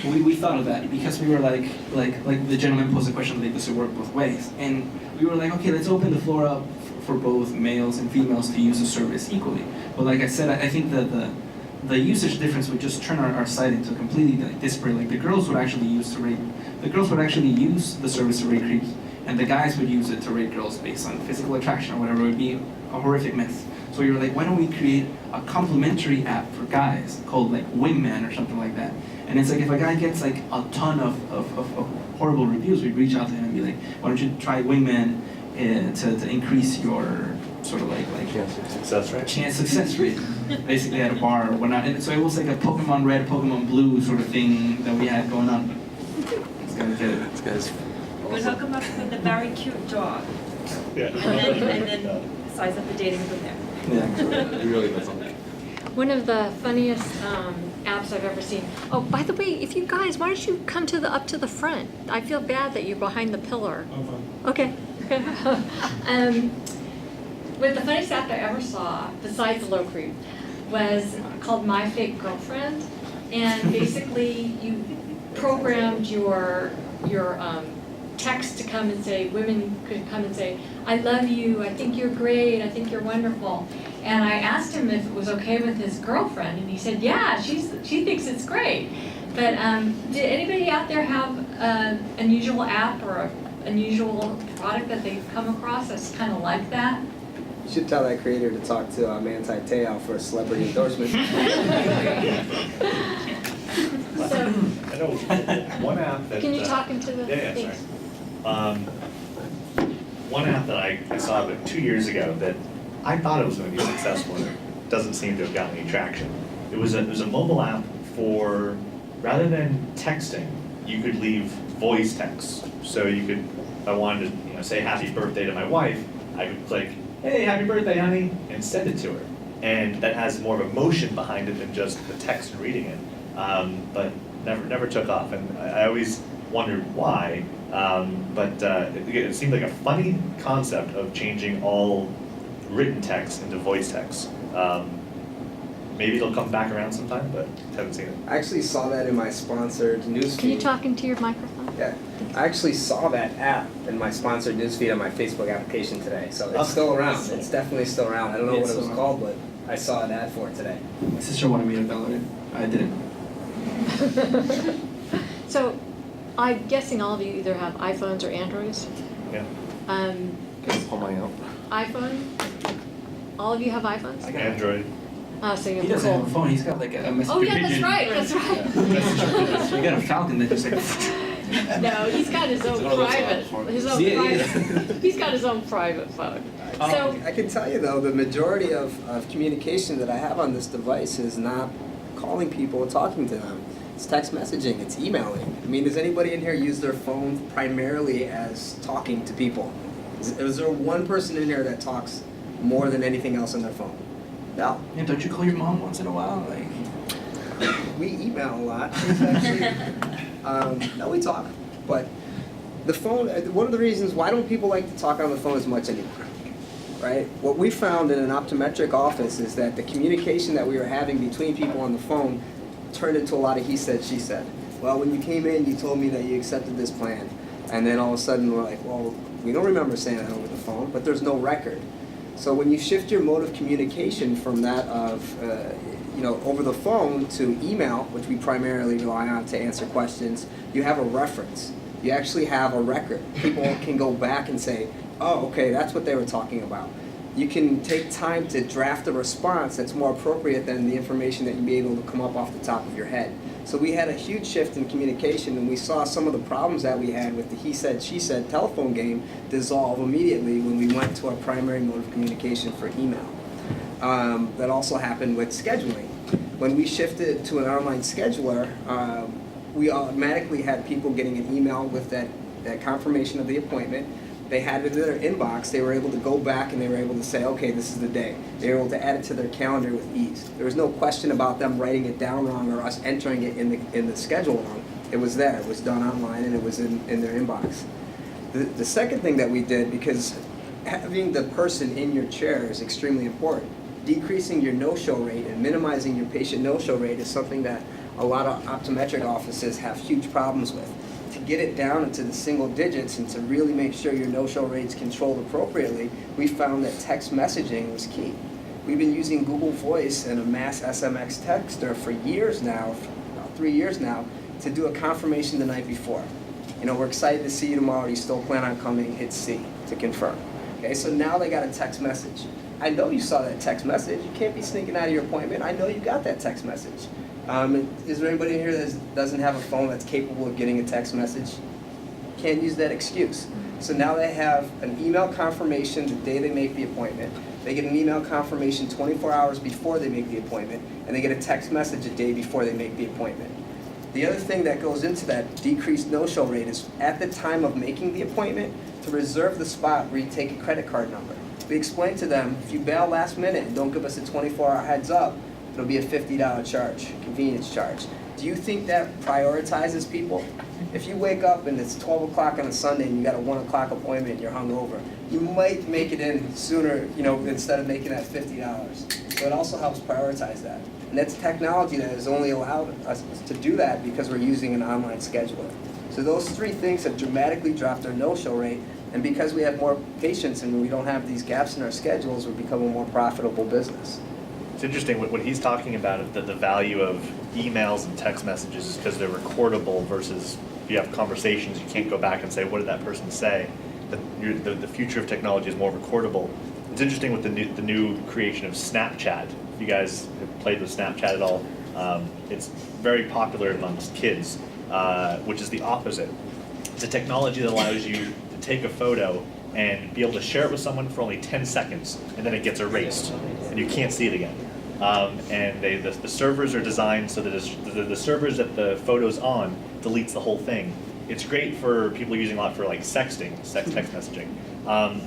we thought of that because we were like the gentleman posed a question like this would work both ways. And we were like, okay, let's open the floor up for both males and females to use the service equally. But like I said, I think that the usage difference would just turn our site into a completely like, disparate. Like the girls would actually use the service to rate creeps, and the guys would use it to rate girls based on physical attraction or whatever. It would be a horrific mess. So we were like, why don't we create a complimentary app for guys called like Wingman or something like that? And it's like if a guy gets like a ton of horrible reviews, we'd reach out to him and be like, why don't you try Wingman to increase your sort of like success rate, basically at a bar or whatnot. And so it was like a Pokemon Red, Pokemon Blue sort of thing that we had going on. It's gonna get it. This guy's We'll hook him up with a very cute dog. Yeah. And then size up the dating from there. Yeah, It really does something. One of the funniest apps I've ever seen. Oh, by the way, if you guys, why don't you come up to the front? I feel bad that you're behind the pillar. Okay. With the funniest app I ever saw, besides the low creep, was called My Fake Girlfriend, and basically you programmed your text to come and say, women could come and say, I love you, I think you're great, I think you're wonderful. And I asked him if it was okay with his girlfriend, and he said, yeah, she thinks it's great. But did anybody out there have an unusual app or an unusual product that they've come across that's kind of like that? You should tell that creator to talk to Manti Te'o for a celebrity endorsement. I know one app that... Can you talk into the... Yeah, sorry. One app that I saw about 2 years ago that I thought it was going to be successful and it doesn't seem to have gotten any traction. It was a mobile app for, rather than texting, you could leave voice text. So you could, if I wanted to say happy birthday to my wife, I could click, hey, happy birthday, honey, and send it to her. And that has more of emotion behind it than just the text and reading it. But never took off, and I always wondered why. But it seemed like a funny concept of changing all written text into voice text. Maybe it'll come back around sometime, but haven't seen it. I actually saw that in my sponsored newsfeed. Can you talk into your microphone? Yeah, I actually saw that app in my sponsored newsfeed on my Facebook application today, so it's still around. It's definitely still around. I don't know what it was called, but I saw an ad for it today. My sister wanted me to download it. I didn't. So, I'm guessing all of you either have iPhones or Androids. Yeah. Just pull mine out. iPhone? All of you have iPhones? I got Android. So you He have doesn't have a cool. phone. He's got like a messenger Oh yeah, that's pigeon. right, that's right. You got a Falcon that just like. No, he's got his own private, he's got his own private phone. So, I can tell you though, the majority of communication that I have on this device is not calling people or talking to them. It's text messaging, it's emailing. I mean, does anybody in here use their phone primarily as talking to people? Is there one person in here that talks more than anything else on their phone? No. And don't you call your mom once in a while? Like, We email a lot. Actually. No, we talk. But the phone, one of the reasons, why don't people like to talk on the phone as much anymore? Right? What we found in an optometric office is that the communication that we were having between people on the phone turned into a lot of he said, she said. Well, when you came in, you told me that you accepted this plan. And then all of a sudden we're like, well, we don't remember saying that over the phone, but there's no record. So when you shift your mode of communication from that of, over the phone to email, which we primarily rely on to answer questions, you have a reference. You actually have a record. People can go back and say, oh, okay, that's what they were talking about. You can take time to draft a response that's more appropriate than the information that you'd be able to come up off the top of your head. So we had a huge shift in communication, and we saw some of the problems that we had with the he said, she said telephone game dissolve immediately when we went to our primary mode of communication for email. That also happened with scheduling. When we shifted to an online scheduler, we automatically had people getting an email with that confirmation of the appointment. They had it in their inbox. They were able to go back and they were able to say, okay, this is the day. They were able to add it to their calendar with ease. There was no question about them writing it down wrong or us entering it in the schedule wrong. It was there. It was done online and it was in their inbox. The second thing that we did, because having the person in your chair is extremely important. Decreasing your no-show rate and minimizing your patient no-show rate is something that a lot of optometric offices have huge problems with. To get it down into the single digits and to really make sure your no-show rate's controlled appropriately, we found that text messaging was key. We've been using Google Voice and a mass SMX texter for years now, about 3 years now, to do a confirmation the night before. We're excited to see you tomorrow. You still plan on coming? Hit C to confirm. Okay, so now they got a text message. I know you saw that text message. You can't be sneaking out of your appointment. I know you got that text message. Is there anybody in here that doesn't have a phone that's capable of getting a text message? Can't use that excuse. So now they have an email confirmation the day they make the appointment. They get an email confirmation 24 hours before they make the appointment, and they get a text message a day before they make the appointment. The other thing that goes into that decreased no-show rate is at the time of making the appointment to reserve the spot where you take a credit card number. We explain to them, if you bail last minute and don't give us a 24-hour heads up, it'll be a $50 charge, convenience charge. Do you think that prioritizes people? If you wake up and it's 12 o'clock on a Sunday and you got a 1 o'clock appointment and you're hungover, you might make it in sooner, instead of making that $50. So it also helps prioritize that. And that's technology that has only allowed us to do that because we're using an online scheduler. So those three things have dramatically dropped our no-show rate, and because we have more patients and we don't have these gaps in our schedules, we've become a more profitable business. It's interesting what he's talking about, that the value of emails and text messages is because they're recordable versus if you have conversations, you can't go back and say, what did that person say? The future of technology is more recordable. It's interesting with the new creation of Snapchat. If you guys have played with Snapchat at all, it's very popular amongst kids, which is the opposite. It's a technology that allows you to take a photo and be able to share it with someone for only 10 seconds, and then it gets erased, and you can't see it again. And the servers are designed so that the servers that the photo's on deletes the whole thing. It's great for people using a lot for like sexting, text messaging.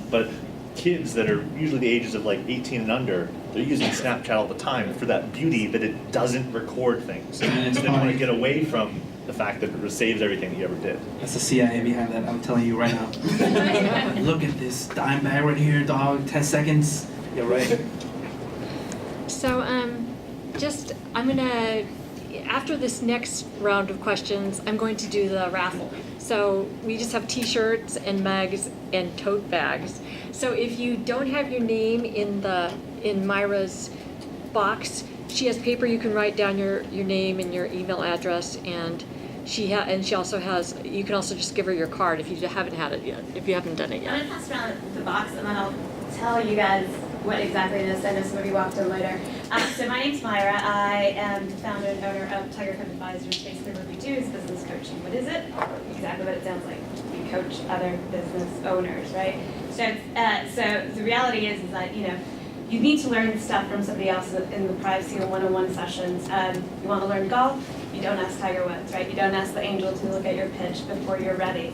But kids that are usually the ages of like 18 and under, they're using Snapchat all the time for that beauty that it doesn't record things. And so they want to get away from the fact that it saves everything that you ever did. That's the CIA behind that, I'm telling you right now. Look at this dime bag right here, dog, 10 seconds. You're right. So, I'm gonna, after this next round of questions, I'm going to do the raffle. So we just have t-shirts and mugs and tote bags. So if you don't have your name in Myra's box, she has paper you can write down your name and your email address, and she also has, you can also just give her your card if you haven't had it yet, if you haven't done it yet. I'm gonna pass around the box and then I'll tell you guys what exactly it is. I know somebody walked in later. So my name's Myra. I am the founder and owner of Tiger Cub Advisors. Basically what we do is business coaching. What is it? Exactly what it sounds like. We coach other business owners, right? So the reality is that, you need to learn stuff from somebody else in the privacy of one-on-one sessions. You want to learn golf? You don't ask Tiger Woods, right? You don't ask the angel to look at your pitch before you're ready.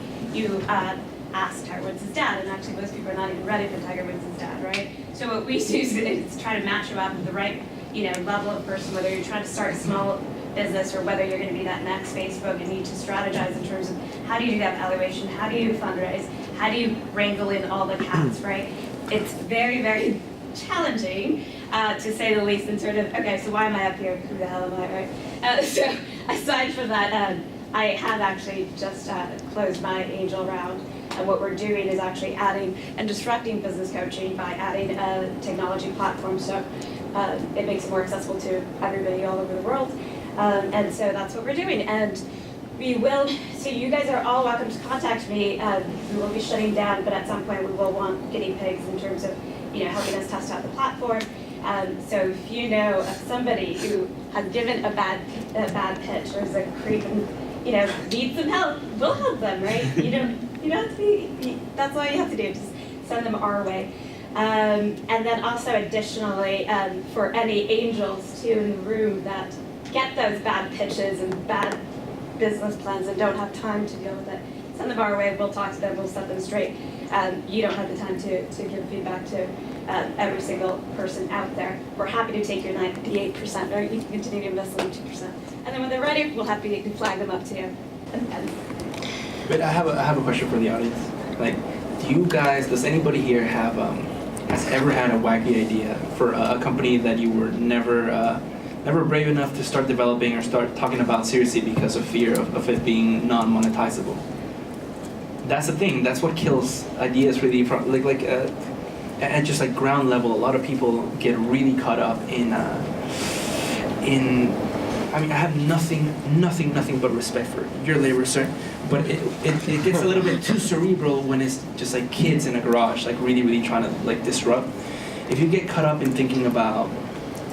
ask Tiger Woods' dad, and actually most people are not even ready for Tiger Woods' dad, right? So what we do is try to match you up with the right, level of person, whether you're trying to start a small business or whether you're going to be that next Facebook and need to strategize in terms of how do you do that valuation, how do you fundraise, how do you wrangle in all the cats, right? It's very, very challenging, to say the least, and sort of, okay, so why am I up here? Who the hell am I, right? So aside from that, I have actually just closed my angel round, and what we're doing is actually adding and disrupting business coaching by adding a technology platform, so it makes it more accessible to everybody all over the world, and so that's what we're doing. And we will, so you guys are all welcome to contact me. We will be shutting down, but at some point we will want guinea pigs in terms of, helping us test out the platform. So if you know of somebody who has given a bad pitch or is a creep and, needs some help, we'll help them, right? You don't have to be, that's all you have to do, just send them our way. And then also additionally, for any angels too in the room that get those bad pitches and bad business plans and don't have time to deal with it, send them our way, we'll talk to them, we'll set them straight. You don't have the time to give feedback to every single person out there. We're happy to take your 98%, or you can continue to invest in 2%. And then when they're ready, we'll happy to flag them up to you. But I have a question for the audience. Like, does anybody here have, has ever had a wacky idea for a company that you were never brave enough to start developing or start talking about seriously because of fear of it being non-monetizable? That's the thing. That's what kills ideas really. From at just like ground level, a lot of people get really caught up in. I mean, I have nothing but respect for your labor, sir. But it gets a little bit too cerebral when it's just like kids in a garage, like really trying to like disrupt. If you get caught up in thinking about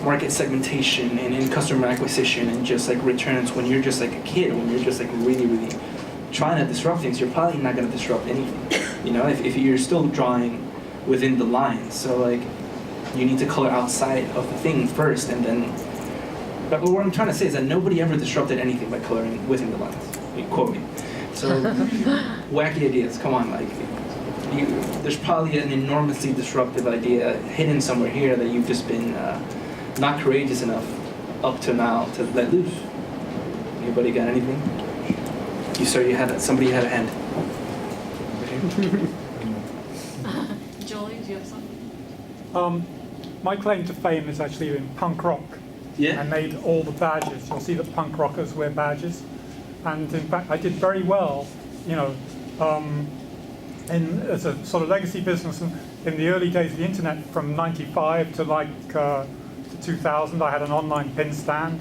market segmentation and in customer acquisition and just like returns when you're just like a kid, when you're just like really trying to disrupt things, you're probably not going to disrupt anything. If you're still drawing within the lines. So like, you need to color outside of the thing first, and then. But what I'm trying to say is that nobody ever disrupted anything by coloring within the lines. You quote me. So wacky ideas. Come on, like. There's probably an enormously disruptive idea hidden somewhere here that you've just been not courageous enough up to now to let loose. Anybody got anything? You sir, somebody had a hand. Jolie, do you have something? My claim to fame is actually in punk rock. Yeah. I made all the badges. You'll see that punk rockers wear badges, and in fact, I did very well. As a sort of legacy business in the early days of the internet, from '95 to 2000, I had an online pin stand.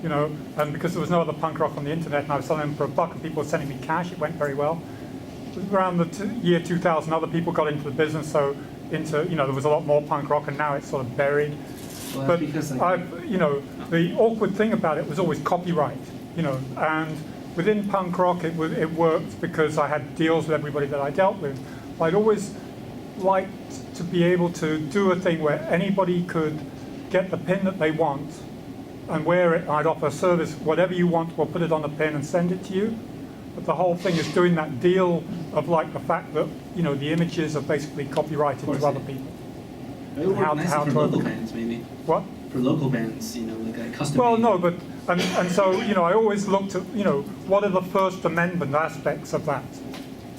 And because there was no other punk rock on the internet, and I was selling them for $1, and people were sending me cash, it went very well. Around the year 2000, other people got into the business, so there was a lot more punk rock, and now it's sort of buried. Well, but because the awkward thing about it was always copyright, and within punk rock it worked because I had deals with everybody that I dealt with. I'd always liked to be able to do a thing where anybody could get the pin that they want and wear it. I'd offer a service, whatever you want, we'll put it on the pin and send it to you. But the whole thing is doing that deal of like the fact that the images are basically copyrighted to other people. It would work nicely for local bands, maybe. What? For local bands, like a custom. Well, no, but and so I always looked at what are the First Amendment aspects of that,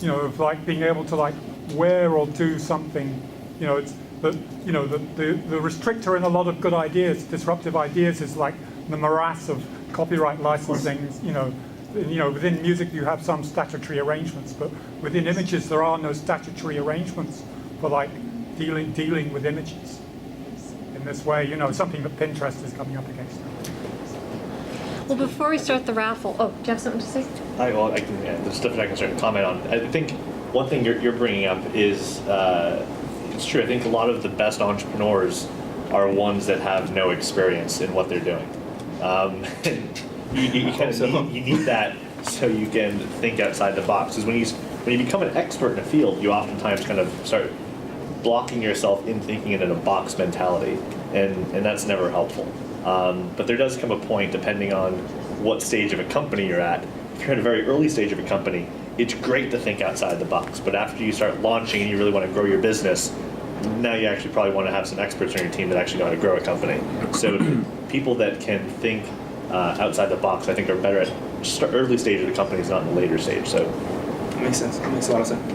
of like being able to like wear or do something, it's the the restrictor in a lot of good ideas, disruptive ideas, is like the morass of copyright licensing. Within music you have some statutory arrangements, but within images there are no statutory arrangements for like dealing with images in this way. Something that Pinterest is coming up against. Well, before we start the raffle, do you have something to say? I can. There's stuff that I can start to comment on. I think one thing you're bringing up is it's true. I think a lot of the best entrepreneurs are ones that have no experience in what they're doing. You kind of need that so you can think outside the box. Because when you become an expert in a field, you oftentimes kind of start blocking yourself in thinking in a box mentality, and that's never helpful. But there does come a point, depending on what stage of a company you're at. If you're at a very early stage of a company, it's great to think outside the box, but after you start launching and you really want to grow your business, now you actually probably want to have some experts on your team that actually know how to grow a company. So people that can think outside the box, I think, are better at just the early stage of the companies, not in the later stage. So That makes sense. That makes a lot of sense.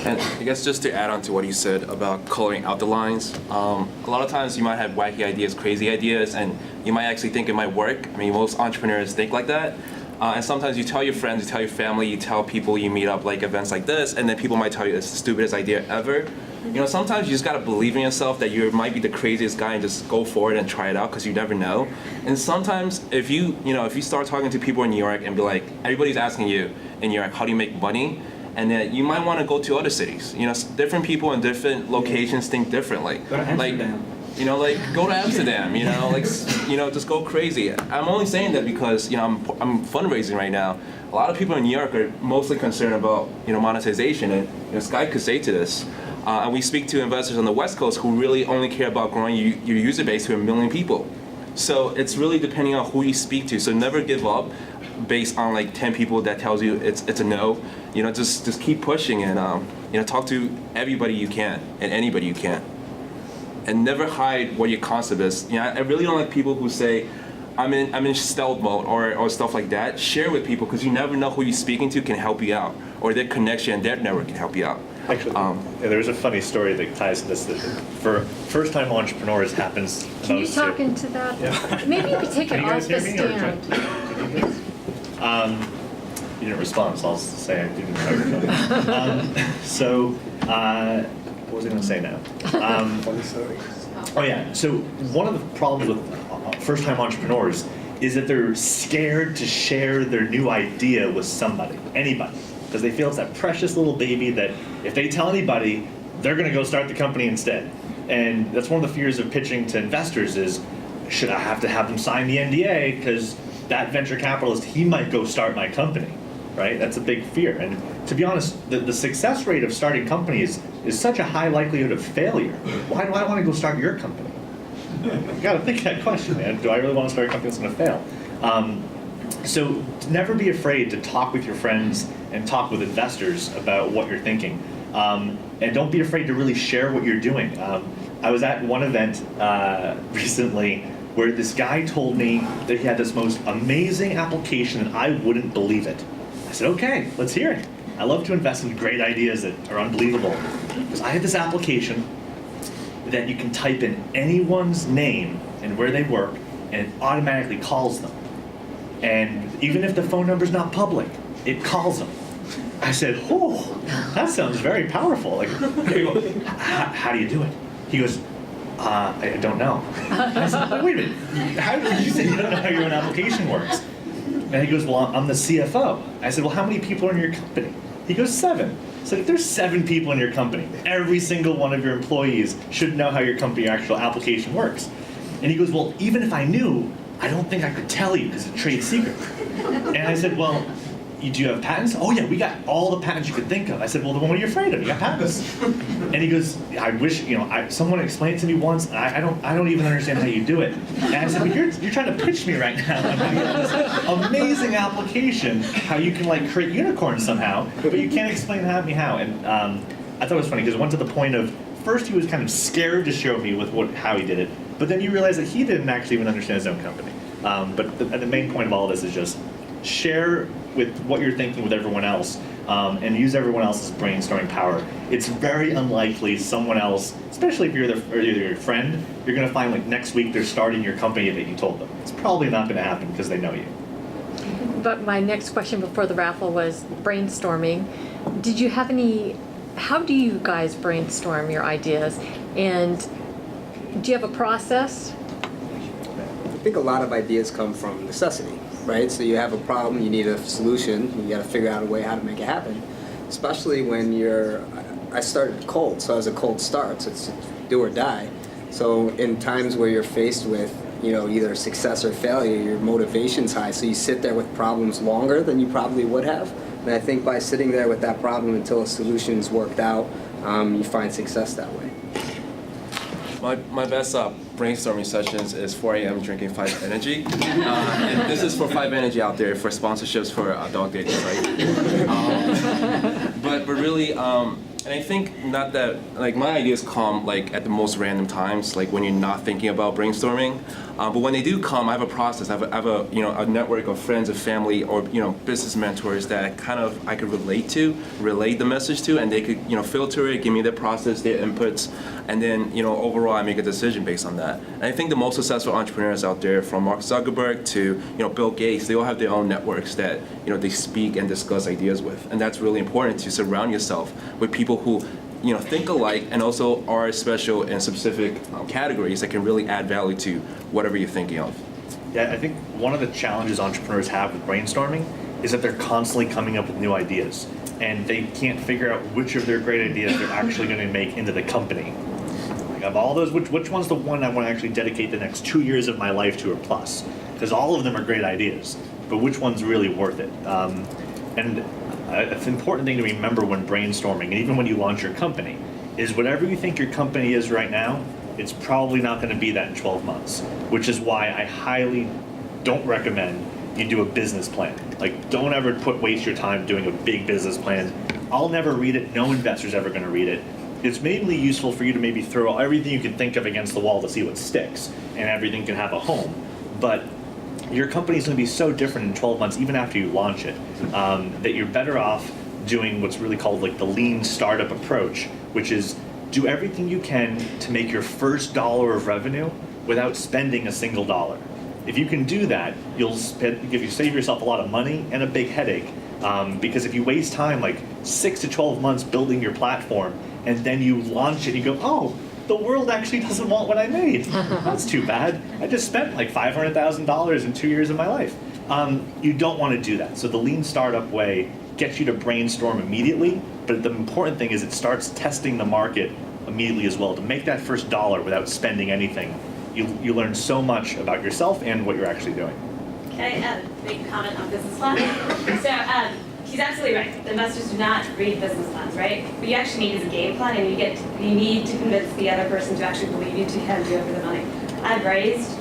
And I guess just to add on to what you said about coloring out the lines, a lot of times you might have wacky ideas, crazy ideas, and you might actually think it might work. I mean, most entrepreneurs think like that. And sometimes you tell your friends, you tell your family, you tell people you meet up like events like this, and then people might tell you it's the stupidest idea ever. You know, sometimes you just gotta believe in yourself that you might be the craziest guy and just go for it and try it out because you never know. And sometimes if you start talking to people in New York and be like, everybody's asking you in New York, how do you make money? And then you might want to go to other cities. You know, different people in different locations think differently. Go to Amsterdam. You know, like go to Amsterdam. You know, like just go crazy. I'm only saying that because I'm fundraising right now. A lot of people in New York are mostly concerned about monetization, and Sky could say to this. And we speak to investors on the West Coast who really only care about growing your user base to 1 million people. So it's really depending on who you speak to. So never give up based on like 10 people that tells you it's a no. You know, just keep pushing and talk to everybody you can and anybody you can. And never hide what your concept is. You know, I really don't like people who say, I'm in stealth mode or stuff like that. Share with people because you never know who you're speaking to can help you out, or their connection and their network can help you out. Actually, there's a funny story that ties to this. That for first-time entrepreneurs happens most. Can you talk into that? Yeah. Maybe you could take it Can you off guys the hear me, or stand. You didn't respond, so I'll say I didn't know. What was I going to say now? Funny story. Oh yeah, so one of the problems with first-time entrepreneurs is that they're scared to share their new idea with somebody, anybody, because they feel it's that precious little baby that if they tell anybody, they're going to go start the company instead. And that's one of the fears of pitching to investors is, should I have to have them sign the NDA because that venture capitalist, he might go start my company, right? That's a big fear. And to be honest, the success rate of starting companies is such a high likelihood of failure. Why do I want to go start your company? You got to think that question, man. Do I really want to start a company that's going to fail? So never be afraid to talk with your friends and talk with investors about what you're thinking. And don't be afraid to really share what you're doing. I was at one event recently where this guy told me that he had this most amazing application and I wouldn't believe it. I said, okay, let's hear it. I love to invest in great ideas that are unbelievable. Because I have this application that you can type in anyone's name and where they work and it automatically calls them. And even if the phone number's not public, it calls them. I said, oh, that sounds very powerful. Like, how do you do it? He goes, I don't know. I said, wait a minute, how did you say you don't know how your own application works? And he goes, well, I'm the CFO. I said, well, how many people are in your company? He goes, 7. So if there's 7 people in your company, every single one of your employees should know how your company actual application works. And he goes, well, even if I knew, I don't think I could tell you because it's a trade secret. And I said, well, do you have patents? Oh yeah, we got all the patents you could think of. I said, well, then what are you afraid of? You got patents. And he goes, I wish, someone explained it to me once, and I don't even understand how you do it. And I said, but you're trying to pitch me right now. I'm gonna get this amazing application, how you can like create unicorns somehow, but you can't explain how. And I thought it was funny because it went to the point of, first he was kind of scared to show me with how he did it, but then you realize that he didn't actually even understand his own company. But the main point of all of this is just share with what you're thinking with everyone else, and use everyone else's brainstorming power. It's very unlikely someone else, especially if you're either your friend, you're going to find like next week they're starting your company that you told them. It's probably not going to happen because they know you. But my next question before the raffle was brainstorming. Did you have how do you guys brainstorm your ideas? And do you have a process? I think a lot of ideas come from necessity, right? So you have a problem, you need a solution, you got to figure out a way how to make it happen. Especially when I started cold, so I was a cold start, so it's do or die. So in times where you're faced with, either success or failure, your motivation's high, so you sit there with problems longer than you probably would have. And I think by sitting there with that problem until a solution's worked out, you find success that way. My best brainstorming sessions is 4 a.m. drinking 5 Energy. And this is for 5 Energy out there for sponsorships for dog dating, right? But really, and I think not that, like, my ideas come like at the most random times, like when you're not thinking about brainstorming. But when they do come, I have a process. I have a a network of friends and family or business mentors that kind of I could relate the message to, and they could filter it, give me their process, their inputs, and then overall I make a decision based on that. And I think the most successful entrepreneurs out there, from Mark Zuckerberg to Bill Gates, they all have their own networks that they speak and discuss ideas with, and that's really important to surround yourself with people who think alike and also are special in specific categories that can really add value to whatever you're thinking of. Yeah, I think one of the challenges entrepreneurs have with brainstorming is that they're constantly coming up with new ideas, and they can't figure out which of their great ideas they're actually going to make into the company. Like, of all those, which one's the one I want to actually dedicate the next 2 years of my life to or plus? Because all of them are great ideas, but which one's really worth it? And an important thing to remember when brainstorming, and even when you launch your company, is whatever you think your company is right now, it's probably not going to be that in 12 months, which is why I highly don't recommend you do a business plan. Like, don't ever waste your time doing a big business plan. I'll never read it. No investor's ever going to read it. It's mainly useful for you to maybe throw everything you can think of against the wall to see what sticks, and everything can have a home. But your company's going to be so different in 12 months, even after you launch it, that you're better off doing what's really called like the lean startup approach, which is do everything you can to make your first dollar of revenue without spending a single dollar. If you can do that, you'll save yourself a lot of money and a big headache. Because if you waste time like 6 to 12 months building your platform and then you launch it, you go, oh, the world actually doesn't want what I made. That's too bad. I just spent like $500,000 in 2 years of my life. You don't want to do that. So the lean startup way gets you to brainstorm immediately, but the important thing is it starts testing the market immediately as well. To make that first dollar without spending anything, you learn so much about yourself and what you're actually doing. Can I make a comment on business plan? So he's absolutely right. The investors do not read business plans, right? What you actually need is a game plan, and you need to convince the other person to actually believe you to hand you over the money. I've raised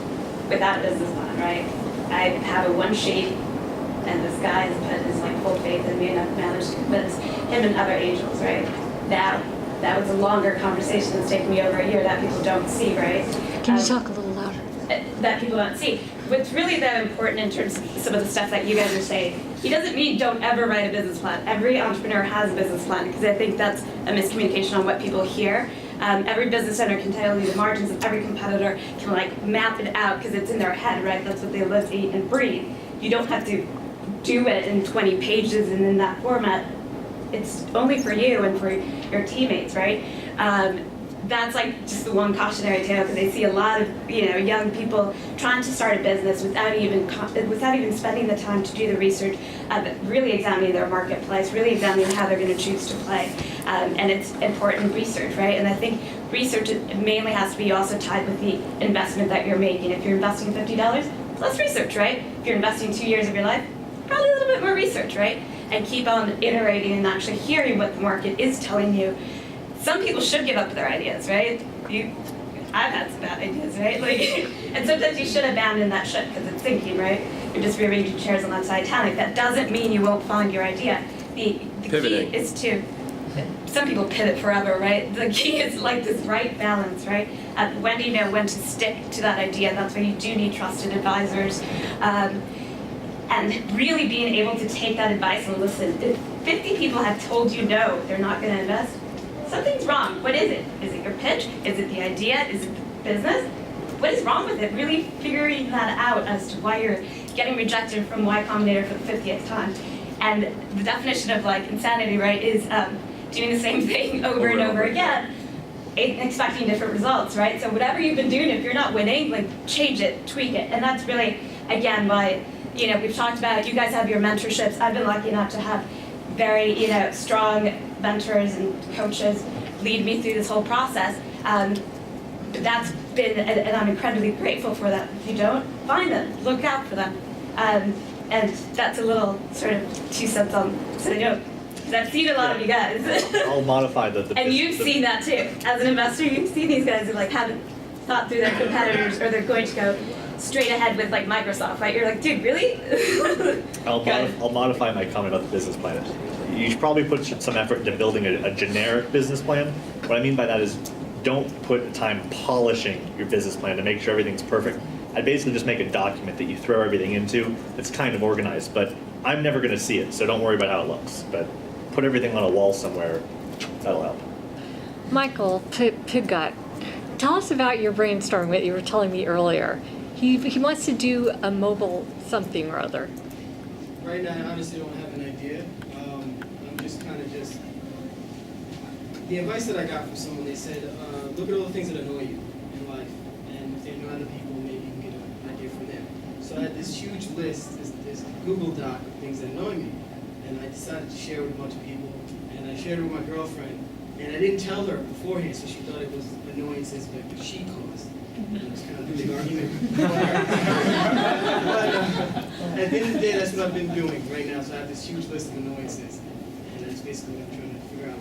without a business plan, right? I have a one sheet, and this guy has put his like full faith in me, and I've managed to convince him and other angels, right? Now, that was a longer conversation that's taken me over a year that people don't see, right? Can you talk a little louder? That people don't see. What's really though important in terms of some of the stuff that you guys are saying, he doesn't mean don't ever write a business plan. Every entrepreneur has a business plan, because I think that's a miscommunication on what people hear. Every business owner can tell you the margins of every competitor, can like map it out because it's in their head, right? That's what they live, eat, and breathe. You don't have to do it in 20 pages and in that format. It's only for you and for your teammates, right? That's like just the one cautionary tale, because I see a lot of young people trying to start a business without even spending the time to do the research, really examining their marketplace, really examining how they're going to choose to play, and it's important research, right? And I think research mainly has to be also tied with the investment that you're making. If you're investing $50, less research, right? If you're investing 2 years of your life, probably a little bit more research, right? And keep on iterating and actually hearing what the market is telling you. Some people should give up their ideas, right? I've had some bad ideas, right? And sometimes you should abandon that ship because it's sinking, right? You're just rearranging chairs on that Titanic. That doesn't mean you won't find your idea. The key is to, some people pivot forever, right? The key is like this right balance, right? When do you know when to stick to that idea? That's why you do need trusted advisors. And really being able to take that advice and listen. If 50 people have told you no, they're not going to invest, something's wrong. What is it? Is it your pitch? Is it the idea? Is it the business? What is wrong with it? Really figuring that out as to why you're getting rejected from Y Combinator for the 50th time. And the definition of like insanity, right, is doing the same thing over and over again, expecting different results, right? So whatever you've been doing, if you're not winning, like change it, tweak it. And that's really, again, why, we've talked about it. You guys have your mentorships. I've been lucky enough to have very, strong mentors and coaches lead me through this whole process. But that's been, and I'm incredibly grateful for that. If you don't, find them, look out for them. And that's a little sort of 2 cents on, so I don't, because I've seen a lot of you guys. I'll modify the and you've seen that too. As an investor, you've seen these guys who like haven't thought through their competitors, or they're going to go straight ahead with like Microsoft, right? You're like, dude, really? I'll modify my comment about the business plan. You should probably put some effort into building a generic business plan. What I mean by that is don't put time polishing your business plan to make sure everything's perfect. I'd basically just make a document that you throw everything into that's kind of organized, but I'm never going to see it, so don't worry about how it looks. But put everything on a wall somewhere, that'll help. Michael Pigott, tell us about your brainstorming that you were telling me earlier. He wants to do a mobile something or other. Right now, I honestly don't have an idea. I'm just the advice that I got from someone, they said, look at all the things that annoy you in life, and if they annoy other people, maybe you can get an idea from them. So I had this huge list, this Google Doc of things that annoy me, and I decided to share it with a bunch of people, and I shared it with my girlfriend, and I didn't tell her beforehand, so she thought it was annoyances that she caused. And it was kind of a big argument. But at the end of the day, that's what I've been doing right now. So I have this huge list of annoyances, and that's basically what I'm trying to figure out.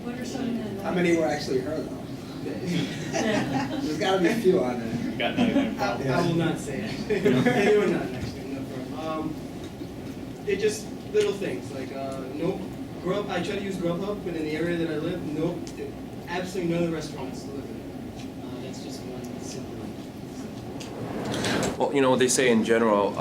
What are some of the annoyances? How many were actually her though? There's got to be a few on there. Got none. I will not say it. They were not actually. No problem. They're just little things like I try to use Grubhub, but in the area that I live, absolutely none of the restaurants deliver. That's just one simple one. Well, you know what they say in general.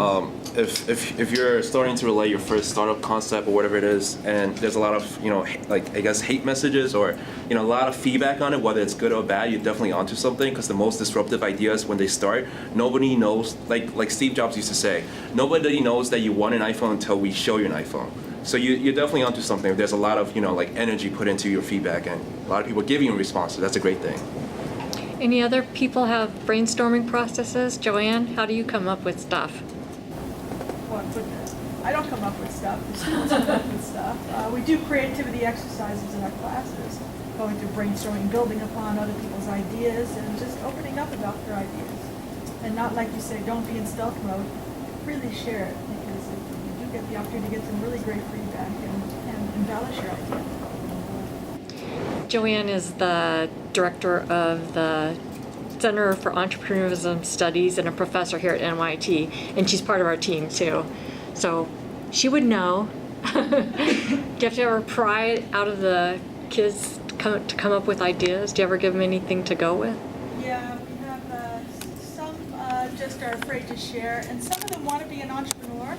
If you're starting to relay your first startup concept or whatever it is, and there's a lot of like I guess hate messages or a lot of feedback on it, whether it's good or bad, you're definitely onto something. Because the most disruptive ideas when they start, nobody knows. Like Steve Jobs used to say, nobody knows that you want an iPhone until we show you an iPhone. So you're definitely onto something. There's a lot of like energy put into your feedback, and a lot of people give you responses. That's a great thing. Any other people have brainstorming processes? Joanne, how do you come up with stuff? I don't come up with stuff. The students come up with stuff. We do creativity exercises in our classes, going through brainstorming, building upon other people's ideas, and just opening up about their ideas. And not like you say, don't be in stealth mode. Really share it, because you do get the opportunity to get some really great feedback and embellish your idea. Joanne is the director of the Center for Entrepreneurship Studies and a professor here at NYT, and she's part of our team too. So she would know. Do you have to ever pry out of the kids to come up with ideas? Do you ever give them anything to go with? Yeah, we have some just are afraid to share, and some of them want to be an entrepreneur,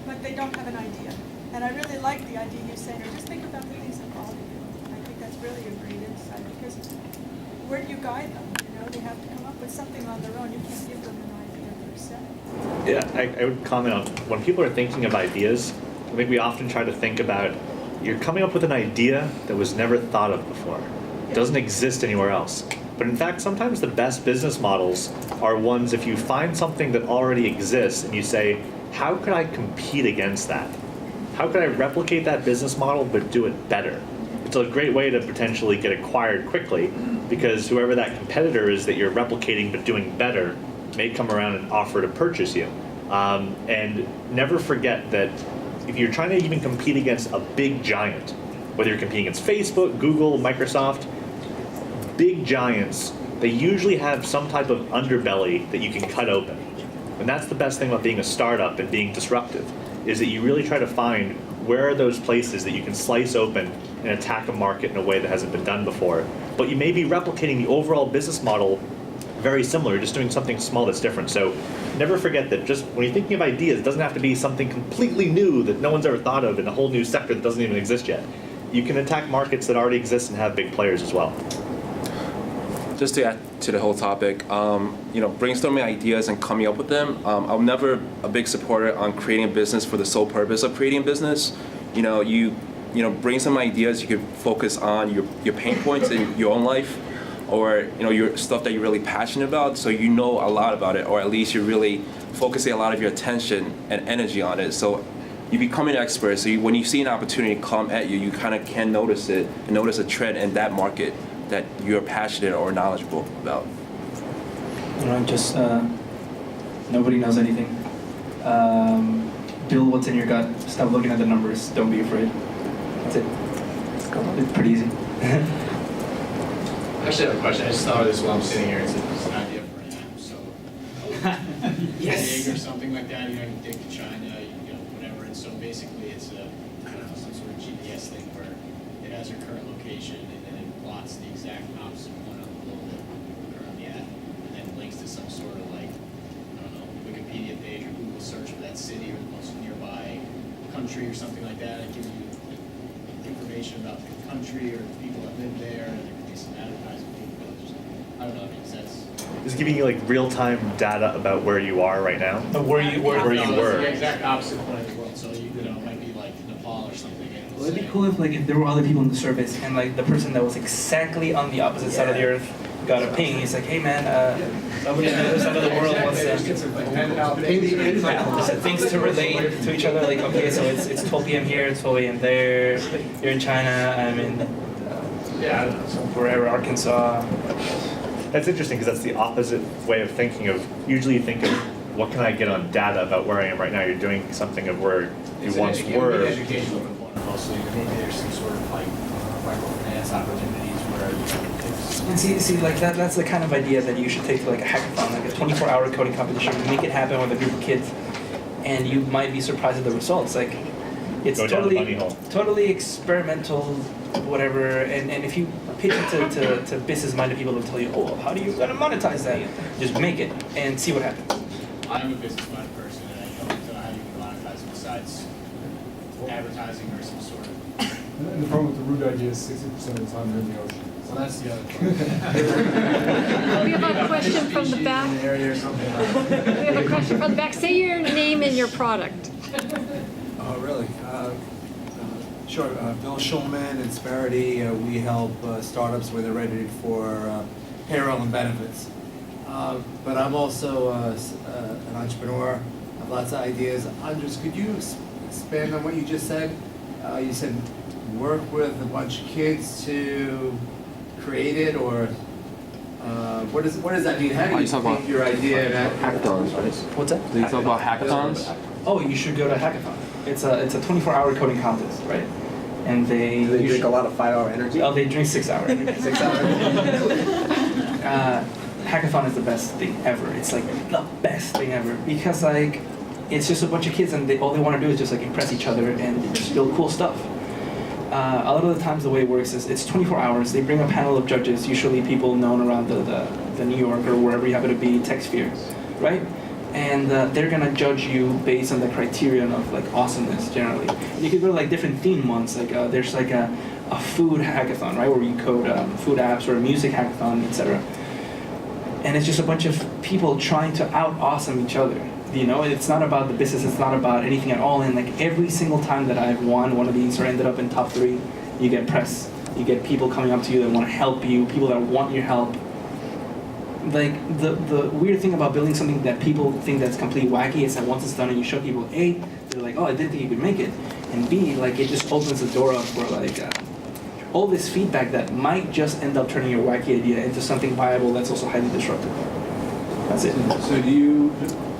but they don't have an idea. And I really like the idea you're saying, or just think about the things that bother you. I think that's really a great insight, because where do you guide them? They have to come up with something on their own. You can't give them an idea per se. Yeah, I would comment on when people are thinking of ideas, I think we often try to think about you're coming up with an idea that was never thought of before. It doesn't exist anywhere else. But in fact, sometimes the best business models are ones if you find something that already exists and you say, how could I compete against that? How could I replicate that business model but do it better? It's a great way to potentially get acquired quickly, because whoever that competitor is that you're replicating but doing better may come around and offer to purchase you. And never forget that if you're trying to even compete against a big giant, whether you're competing against Facebook, Google, Microsoft, big giants, they usually have some type of underbelly that you can cut open. And that's the best thing about being a startup and being disruptive, is that you really try to find where are those places that you can slice open and attack a market in a way that hasn't been done before. But you may be replicating the overall business model very similar, just doing something small that's different. So never forget that just when you're thinking of ideas, it doesn't have to be something completely new that no one's ever thought of in a whole new sector that doesn't even exist yet. You can attack markets that already exist and have big players as well. Just to add to the whole topic, brainstorming ideas and coming up with them. I'm never a big supporter on creating a business for the sole purpose of creating a business. You bring some ideas you could focus on your pain points in your own life, or your stuff that you're really passionate about, so you know a lot about it, or at least you're really focusing a lot of your attention and energy on it. So you become an expert. So when you see an opportunity come at you, you kind of can notice it and notice a trend in that market that you're passionate or knowledgeable about. Just nobody knows anything. Build what's in your gut. Stop looking at the numbers. Don't be afraid. That's it. It's pretty easy. I actually have a question. I just thought of this while I'm sitting here. It's an idea for an app. So, Yes. or something like that. You know, you dig to China, you know, whatever. And so basically, it's a I don't know, some sort of GPS thing where it has your current location and then it plots the exact opposite one on the globe that on the app, and then links to some sort of like I don't know Wikipedia page or Google search for that city or the most nearby country or something like that. It gives you information about the country or the people that live there, and there could be some advertising capabilities. I don't know if it makes sense. Is it giving you like real-time data about where you are right now? Where you were. Where you It's were. the exact opposite point of the world. So you know, it might be like Nepal or something. And Well, it'd be cool if there were other people in the service and like the person that was exactly on the opposite side of the earth got a ping. He's like, hey man, somebody on the other side of the world wants things to relate to each other. Like, okay, so it's 12 p.m. here, it's 12 a.m. there. You're in China, I'm in wherever, Arkansas. That's interesting because that's the opposite way of thinking of, usually you think of what can I get on data about where I am right now. You're doing something of where you once were. Educational component also. Maybe there's some sort of like microfinance opportunities where And see, like that's the kind of idea that you should take to like a hackathon, like a 24-hour coding competition. Make it happen with a group of kids, and you might be surprised at the results. Like, it's Go down the bunny hole. totally experimental, whatever. And if you pitch it to business-minded people, they'll tell you, oh, how do you gonna monetize that? Just make it and see what happens. I'm a business-minded person, and I don't know how you can monetize besides advertising or some sort of. And the problem with the root idea is 60% of the time you're in the ocean. So that's the other part. We have a question from the back. We have a question from the back. Say your name and your product. Oh, really? Sure. Bill Schulman, Insperity. We help startups when they're ready for payroll and benefits. But I'm also an entrepreneur. I have lots of ideas. Andres, could you expand on what you just said? You said work with a bunch of kids to create it, or what does that mean? How do you think your idea? Hackathons, right? What's that? Do you talk about hackathons? Oh, you should go to a hackathon. It's a 24-hour coding contest, right? And they drink a lot of 5-hour energy. Oh, they drink 6-hour energy. 6-hour energy. Hackathon is the best thing ever. It's like the best thing ever because like it's just a bunch of kids and all they want to do is just like impress each other and just build cool stuff. A lot of the times the way it works is it's 24 hours. They bring a panel of judges, usually people known around the New York or wherever you happen to be, tech sphere, right? And they're gonna judge you based on the criterion of like awesomeness generally. And you could go to like different theme months. Like there's like a food hackathon, right, where you code food apps, or a music hackathon, etc. And it's just a bunch of people trying to out-awesome each other. You know, it's not about the business, it's not about anything at all. And like every single time that I've won one of these or ended up in top 3, you get press. You get people coming up to you that want to help you, people that want your help. Like the weird thing about building something that people think that's completely wacky is that once it's done and you show people A, they're like, oh, I didn't think you could make it. And B, like it just opens the door up for like all this feedback that might just end up turning your wacky idea into something viable that's also highly disruptive. That's it. So do you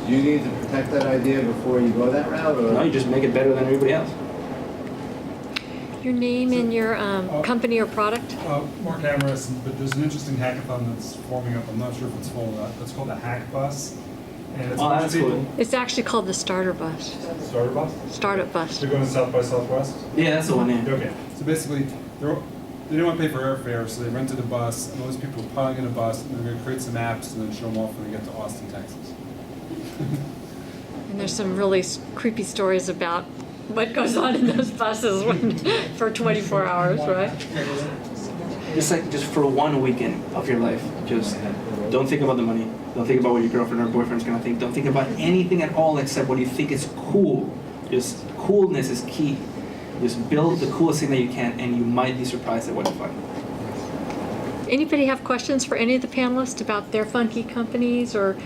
need to protect that idea before you go that route, or no? You just make it better than everybody else. Your name and your company or product? Mark Amorous, but there's an interesting hackathon that's forming up. I'm not sure if it's full. It's called the Hack Bus. And it's that's cool. It's actually called the Starter Bus. Starter Bus? Startup Bus. They're going to South by Southwest? Yeah, that's the one, yeah. Okay. So basically, they didn't want to pay for airfare, so they rented a bus, and all these people were piling in a bus, and they're going to create some apps and then show them off when they get to Austin, Texas. And there's some really creepy stories about what goes on in those buses for 24 hours, right? Just for one weekend of your life, just don't think about the money. Don't think about what your girlfriend or boyfriend's gonna think. Don't think about anything at all except what you think is cool. Just coolness is key. Just build the coolest thing that you can, and you might be surprised at what you find. Anybody have questions for any of the panelists about their funky companies or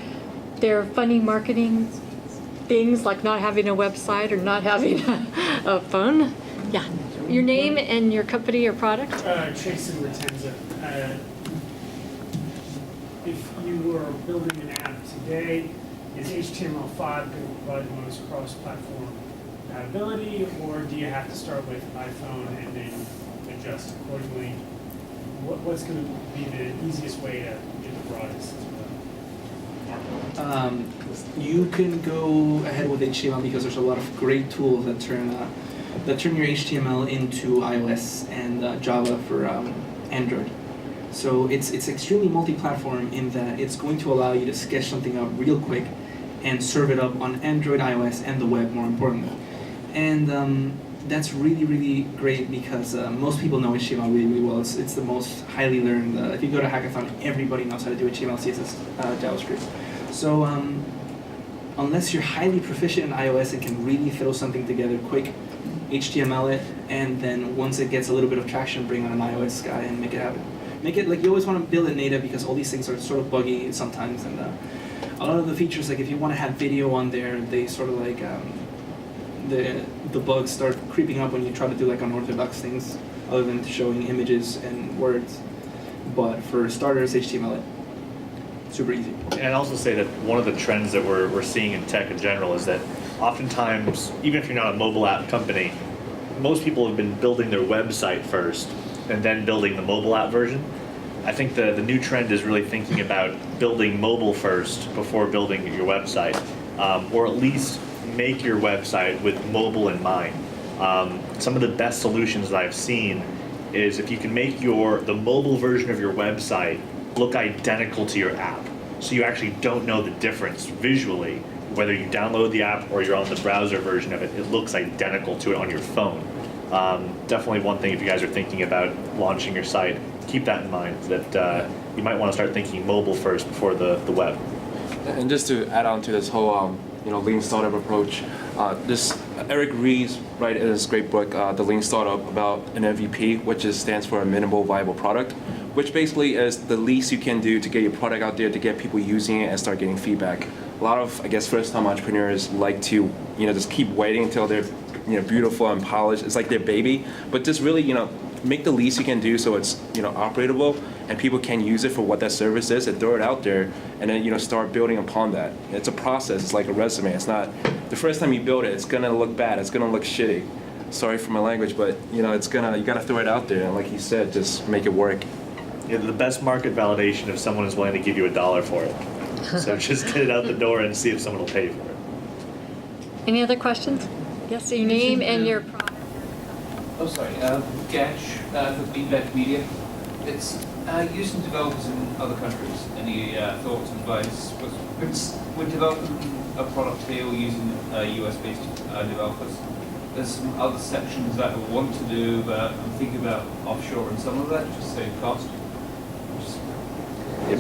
their funny marketing things, like not having a website or not having a phone? Yeah. Your name and your company or product? Keyson Retenza. If you were building an app today, is HTML5 going to provide the most cross-platform compatibility, or do you have to start with iPhone and then adjust accordingly? what's going to be the easiest way to get the broadest market? You can go ahead with HTML because there's a lot of great tools that turn your HTML into iOS and Java for Android. So it's extremely multi-platform in that it's going to allow you to sketch something up real quick and serve it up on Android, iOS, and the web, more importantly. And that's really, really great because most people know HTML really, really well. It's the most highly learned. If you go to Hackathon, everybody knows how to do HTML, CSS, JavaScript. So unless you're highly proficient in iOS and can really throw something together quick, HTML it, and then once it gets a little bit of traction, bring on an iOS guy and make it happen. Make it like you always want to build it native because all these things are sort of buggy sometimes, and a lot of the features, like if you want to have video on there, they sort of like the bugs start creeping up when you try to do like unorthodox things other than showing images and words. But for starters, HTML it. Super easy. And I'd also say that one of the trends that we're seeing in tech in general is that oftentimes, even if you're not a mobile app company, most people have been building their website first and then building the mobile app version. I think the new trend is really thinking about building mobile first before building your website, or at least make your website with mobile in mind. Some of the best solutions that I've seen is if you can make the mobile version of your website look identical to your app, so you actually don't know the difference visually, whether you download the app or you're on the browser version of it, it looks identical to it on your phone. Definitely one thing if you guys are thinking about launching your site, keep that in mind, that you might want to start thinking mobile first before the web. And just to add on to this whole lean startup approach, this Eric Ries's in his great book, The Lean Startup, about an MVP, which stands for a minimal viable product, which basically is the least you can do to get your product out there, to get people using it and start getting feedback. A lot of, I guess, first-time entrepreneurs like to, just keep waiting until they're, beautiful and polished. It's like their baby, but just really, make the least you can do so it's, operatable and people can use it for what that service is and throw it out there, and then, start building upon that. It's a process. It's like a resume. It's not the first time you build it. It's gonna look bad. It's gonna look shitty. Sorry for my language, but you gotta throw it out there and, like he said, just make it work. Yeah, the best market validation if someone is willing to give you $1 for it. So just get it out the door and see if someone will pay for it. Any other questions? Yes, your name and your product. Oh, sorry. Gash for Feedback Media. It's used in developers in other countries. Any thoughts, advice? We're developing a product here. We're using US-based developers. There's some other sections that I want to do, but I'm thinking about offshore and some of that just to save cost.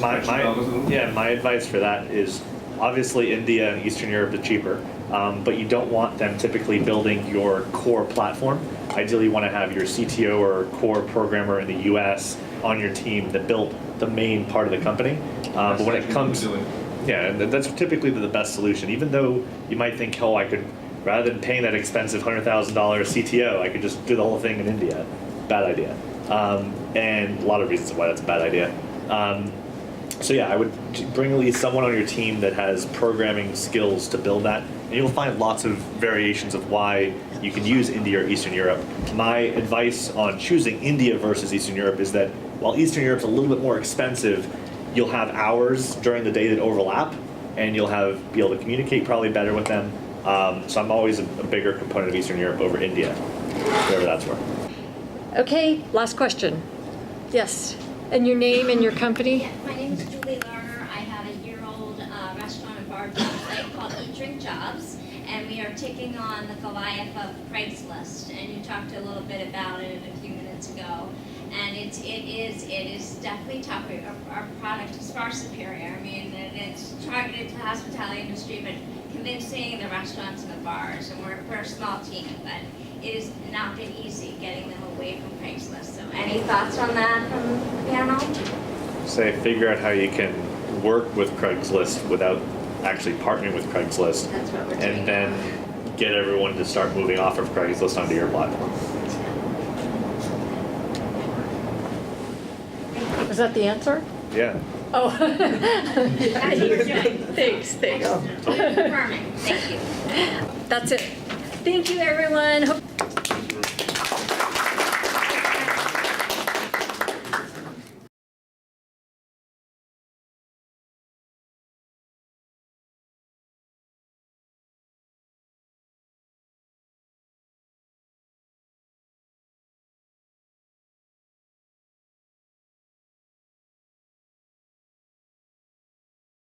My advice for that is obviously India and Eastern Europe is cheaper, but you don't want them typically building your core platform. Ideally, you want to have your CTO or core programmer in the US on your team that built the main part of the company. But when it comes, that's typically the best solution. Even though you might think, oh, I could, rather than paying that expensive $100,000 CTO, I could just do the whole thing in India. Bad idea. And a lot of reasons why that's a bad idea. I would bring at least someone on your team that has programming skills to build that, and you'll find lots of variations of why you can use India or Eastern Europe. My advice on choosing India versus Eastern Europe is that while Eastern Europe's a little bit more expensive, you'll have hours during the day that overlap, and you'll be able to communicate probably better with them. So I'm always a bigger component of Eastern Europe over India, whatever that's worth. Okay, last question. Yes, and your name and your company? My name is Julie Lerner. I have a year-old restaurant and bar website called Eat Drink Jobs, and we are taking on the Goliath of Craigslist. And you talked a little bit about it a few minutes ago, and it is definitely tougher. Our product is far superior. I mean, it's targeted to the hospitality industry, but convincing the restaurants and the bars, and we're a small team, but it has not been easy getting them away from Craigslist. So any thoughts on that from the panel? Say, figure out how you can work with Craigslist without actually partnering with Craigslist. That's what we're doing. And then get everyone to start moving off of Craigslist onto your platform. Was that the answer? Yeah. Oh. Thanks. Confirming. Thank you. That's it. Thank you, everyone.